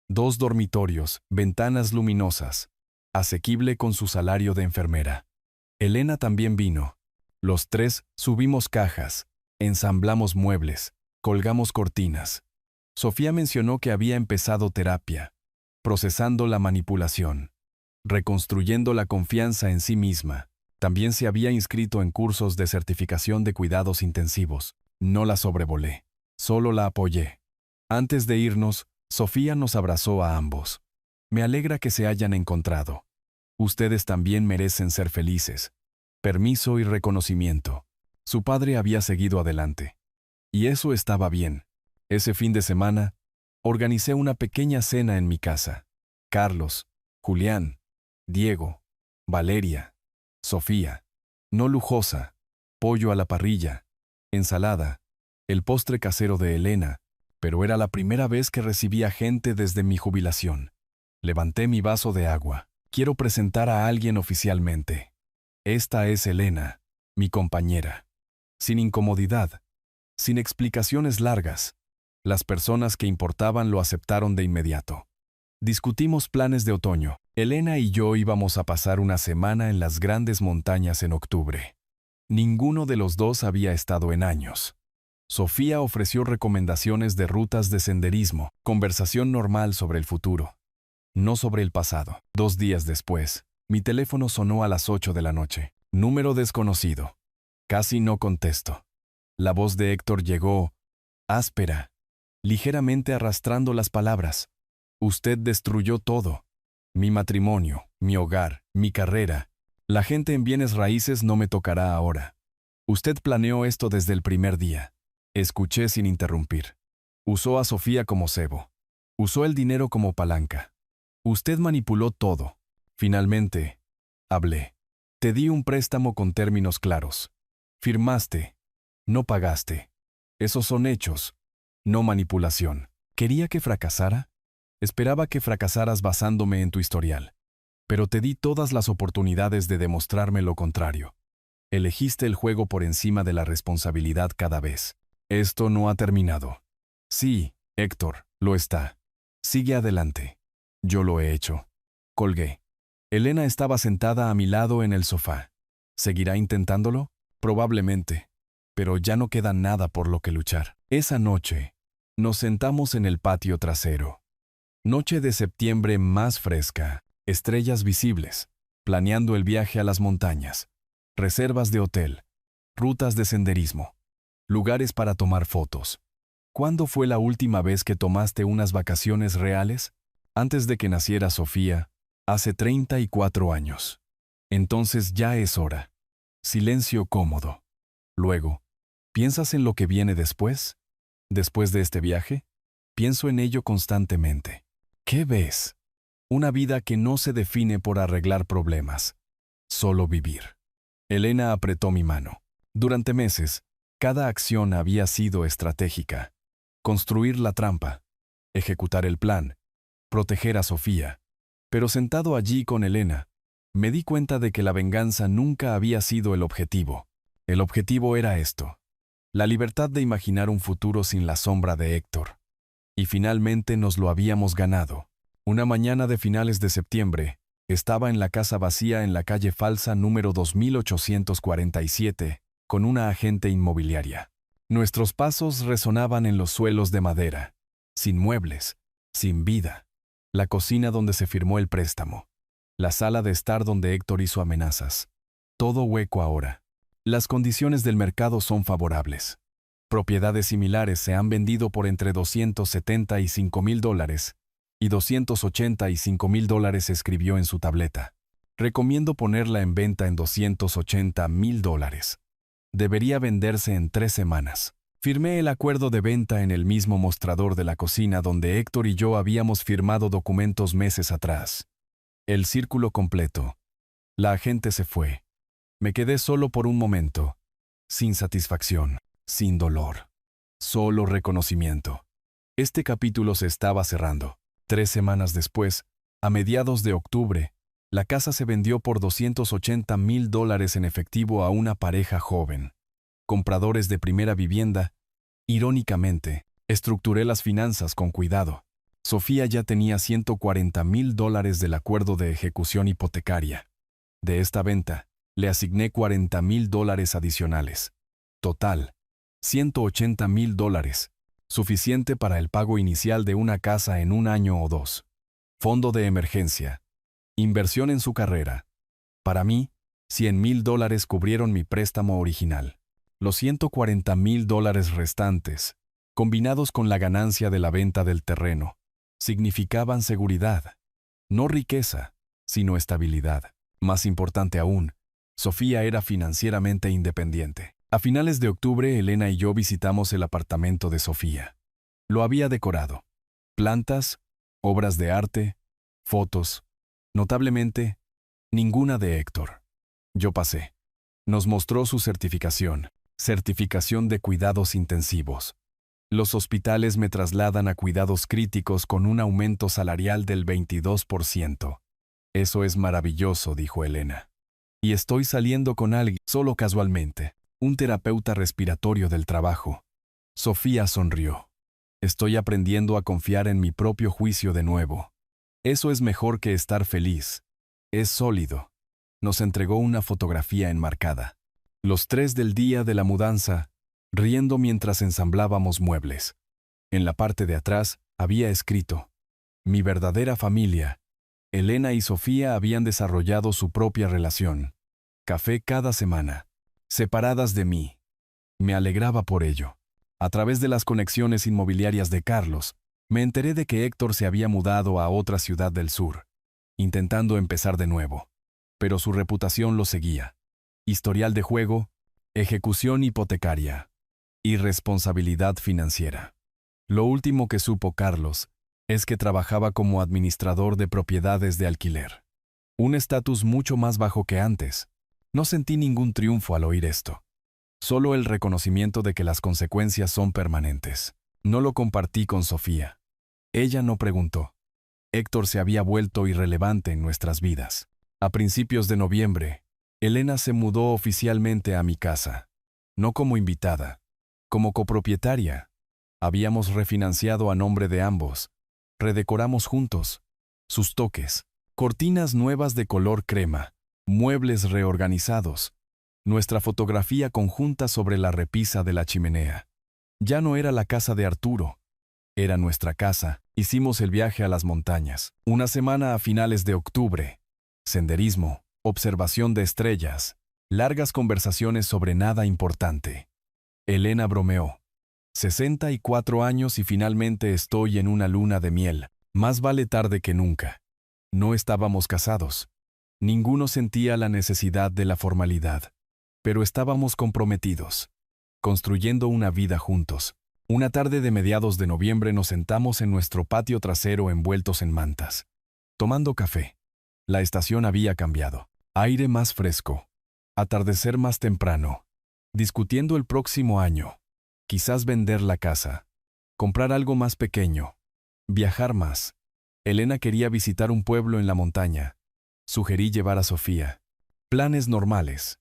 2 dormitorios, ventanas luminosas. Asequible con su salario de enfermera. Elena también vino. Los 3 subimos cajas, ensamblamos muebles, colgamos cortinas. Sofía mencionó que había empezado terapia, procesando la manipulación, reconstruyendo la confianza en sí misma. También se había inscrito en cursos de certificación de cuidados intensivos. No la sobrevolé, solo la apoyé. Antes de irnos, Sofía nos abrazó a ambos. Me alegra que se hayan encontrado. Ustedes también merecen ser felices. Permiso y reconocimiento. Su padre había seguido adelante. Y eso estaba bien. Ese fin de semana, organicé una pequeña cena en mi casa. Carlos, Julián, Diego, Valeria, Sofía. No lujosa. Pollo a la parrilla, ensalada, el postre casero de Elena, pero era la primera vez que recibía gente desde mi jubilación. Levanté mi vaso de agua. Quiero presentar a alguien oficialmente. Esta es Elena, mi compañera. Sin incomodidad, sin explicaciones largas. Las personas que importaban lo aceptaron de inmediato. Discutimos planes de otoño. Elena y yo íbamos a pasar una semana en las grandes montañas en octubre. Ninguno de los dos había estado en años. Sofía ofreció recomendaciones de rutas de senderismo, conversación normal sobre el futuro, no sobre el pasado. 2 días después, mi teléfono sonó a las 8 de la noche. Número desconocido. Casi no contesto. La voz de Héctor llegó, áspera, ligeramente arrastrando las palabras. Usted destruyó todo. Mi matrimonio, mi hogar, mi carrera. La gente en bienes raíces no me tocará ahora. Usted planeó esto desde el primer día. Escuché sin interrumpir. Usó a Sofía como cebo. Usó el dinero como palanca. Usted manipuló todo. Finalmente, hablé. Te di un préstamo con términos claros. Firmaste. No pagaste. Esos son hechos, no manipulación. ¿Quería que fracasara? Esperaba que fracasaras basándome en tu historial. Pero te di todas las oportunidades de demostrarme lo contrario. Elegiste el juego por encima de la responsabilidad cada vez. Esto no ha terminado. Sí, Héctor, lo está. Sigue adelante. Yo lo he hecho. Colgué. Elena estaba sentada a mi lado en el sofá. ¿Seguirá intentándolo? Probablemente. Pero ya no queda nada por lo que luchar. Esa noche, nos sentamos en el patio trasero. Noche de septiembre más fresca, estrellas visibles, planeando el viaje a las montañas, reservas de hotel, rutas de senderismo, lugares para tomar fotos. ¿Cuándo fue la última vez que tomaste unas vacaciones reales? Antes de que naciera Sofía, hace 34 años. Entonces ya es hora. Silencio cómodo. Luego, ¿piensas en lo que viene después? ¿Después de este viaje? Pienso en ello constantemente. ¿Qué ves? Una vida que no se define por arreglar problemas, solo vivir. Elena apretó mi mano. Durante meses, cada acción había sido estratégica. Construir la trampa, ejecutar el plan, proteger a Sofía. Pero sentado allí con Elena, me di cuenta de que la venganza nunca había sido el objetivo. El objetivo era esto: la libertad de imaginar un futuro sin la sombra de Héctor. Y finalmente nos lo habíamos ganado. Una mañana de finales de septiembre, estaba en la casa vacía en la calle Falsa número 2847, con una agente inmobiliaria. Nuestros pasos resonaban en los suelos de madera, sin muebles, sin vida. La cocina donde se firmó el préstamo. La sala de estar donde Héctor hizo amenazas. Todo hueco ahora. Las condiciones del mercado son favorables. Propiedades similares se han vendido por entre $275,000 y $285,000, escribió en su tableta. Recomiendo ponerla en venta en $280,000. Debería venderse en 3 semanas. Firmé el acuerdo de venta en el mismo mostrador de la cocina donde Héctor y yo habíamos firmado documentos meses atrás. El círculo completo. La agente se fue. Me quedé solo por un momento, sin satisfacción. Sin dolor. Solo reconocimiento. Este capítulo se estaba cerrando. 3 semanas después, a mediados de octubre, la casa se vendió por $280,000 en efectivo a una pareja joven. Compradores de primera vivienda. Irónicamente, estructuré las finanzas con cuidado. Sofía ya tenía $140,000 del acuerdo de ejecución hipotecaria. De esta venta, le asigné $40,000 adicionales. Total, $180,000, suficiente para el pago inicial de una casa en 1 año o 2. Fondo de emergencia. Inversión en su carrera. Para mí, $100,000 cubrieron mi préstamo original. Los $140,000 restantes, combinados con la ganancia de la venta del terreno, significaban seguridad. No riqueza, sino estabilidad. Más importante aún, Sofía era financieramente independiente. A finales de octubre, Elena y yo visitamos el apartamento de Sofía. Lo había decorado. Plantas, obras de arte, fotos. Notablemente, ninguna de Héctor. Yo pasé. Nos mostró su certificación de cuidados intensivos. Los hospitales me trasladan a cuidados críticos con un aumento salarial del 22%. Eso es maravilloso, dijo Elena. Y estoy saliendo con alguien, solo casualmente. Un terapeuta respiratorio del trabajo. Sofía sonrió. Estoy aprendiendo a confiar en mi propio juicio de nuevo. Eso es mejor que estar feliz. Es sólido. Nos entregó una fotografía enmarcada. Los 3 del día de la mudanza, riendo mientras ensamblábamos muebles. En la parte de atrás había escrito: mi verdadera familia. Elena y Sofía habían desarrollado su propia relación. Café cada semana. Separadas de mí. Me alegraba por ello. A través de las conexiones inmobiliarias de Carlos, me enteré de que Héctor se había mudado a otra ciudad del sur, intentando empezar de nuevo. Pero su reputación lo seguía. Historial de juego, ejecución hipotecaria, irresponsabilidad financiera. Lo último que supo Carlos es que trabajaba como administrador de propiedades de alquiler. Un estatus mucho más bajo que antes. No sentí ningún triunfo al oír esto. Solo el reconocimiento de que las consecuencias son permanentes. No lo compartí con Sofía. Ella no preguntó. Héctor se había vuelto irrelevante en nuestras vidas. A principios de noviembre, Elena se mudó oficialmente a mi casa. No como invitada, como copropietaria. Habíamos refinanciado a nombre de ambos. Redecoramos juntos. Sus toques. Cortinas nuevas de color crema. Muebles reorganizados. Nuestra fotografía conjunta sobre la repisa de la chimenea. Ya no era la casa de Arturo. Era nuestra casa. Hicimos el viaje a las montañas. Una semana a finales de octubre. Senderismo, observación de estrellas, largas conversaciones sobre nada importante. Elena bromeó. 64 años y finalmente estoy en una luna de miel. Más vale tarde que nunca. No estábamos casados. Ninguno sentía la necesidad de la formalidad. Pero estábamos comprometidos, construyendo una vida juntos. Una tarde de mediados de noviembre nos sentamos en nuestro patio trasero envueltos en mantas, tomando café. La estación había cambiado. Aire más fresco. Atardecer más temprano. Discutiendo el próximo año. Quizás vender la casa. Comprar algo más pequeño. Viajar más. Elena quería visitar un pueblo en la montaña. Sugerí llevar a Sofía. Planes normales.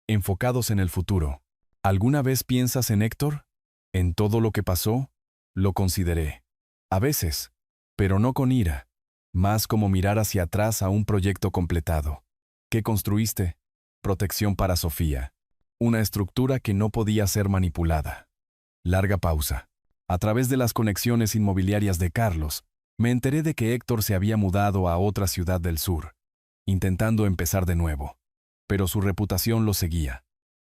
Enfocados en el futuro. ¿Alguna vez piensas en Héctor? ¿En todo lo que pasó? Lo consideré. A veces, pero no con ira. Más como mirar hacia atrás a un proyecto completado. ¿Qué construiste? Protección para Sofía. Una estructura que no podía ser manipulada. Larga pausa. A través de las conexiones inmobiliarias de Carlos, me enteré de que Héctor se había mudado a otra ciudad del sur, intentando empezar de nuevo. Pero su reputación lo seguía.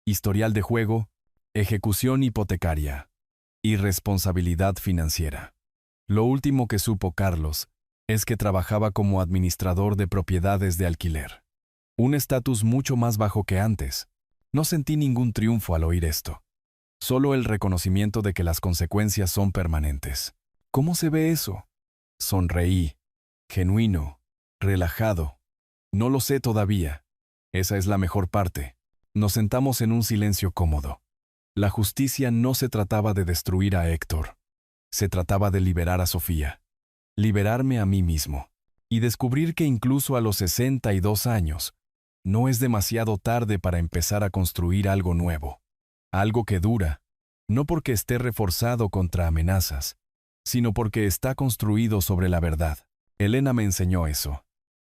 Historial de juego, ejecución hipotecaria, irresponsabilidad financiera. Lo último que supo Carlos es que trabajaba como administrador de propiedades de alquiler. Un estatus mucho más bajo que antes. No sentí ningún triunfo al oír esto. Solo el reconocimiento de que las consecuencias son permanentes. ¿Cómo se ve eso? Sonreí. Genuino. Relajado. No lo sé todavía. Esa es la mejor parte. Nos sentamos en un silencio cómodo. La justicia no se trataba de destruir a Héctor. Se trataba de liberar a Sofía. Liberarme a mí mismo. Y descubrir que incluso a los 62 años, no es demasiado tarde para empezar a construir algo nuevo. Algo que dura, no porque esté reforzado contra amenazas, sino porque está construido sobre la verdad. Elena me enseñó eso.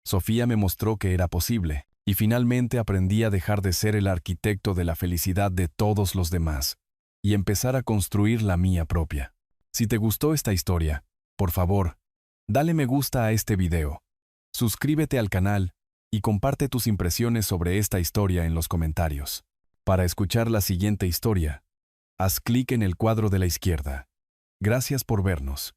Sofía me mostró que era posible, y finalmente aprendí a dejar de ser el arquitecto de la felicidad de todos los demás, y empezar a construir la mía propia. Si te gustó esta historia, por favor, dale me gusta a este video, suscríbete al canal, y comparte tus impresiones sobre esta historia en los comentarios. Para escuchar la siguiente historia, haz clic en el cuadro de la izquierda. Gracias por vernos.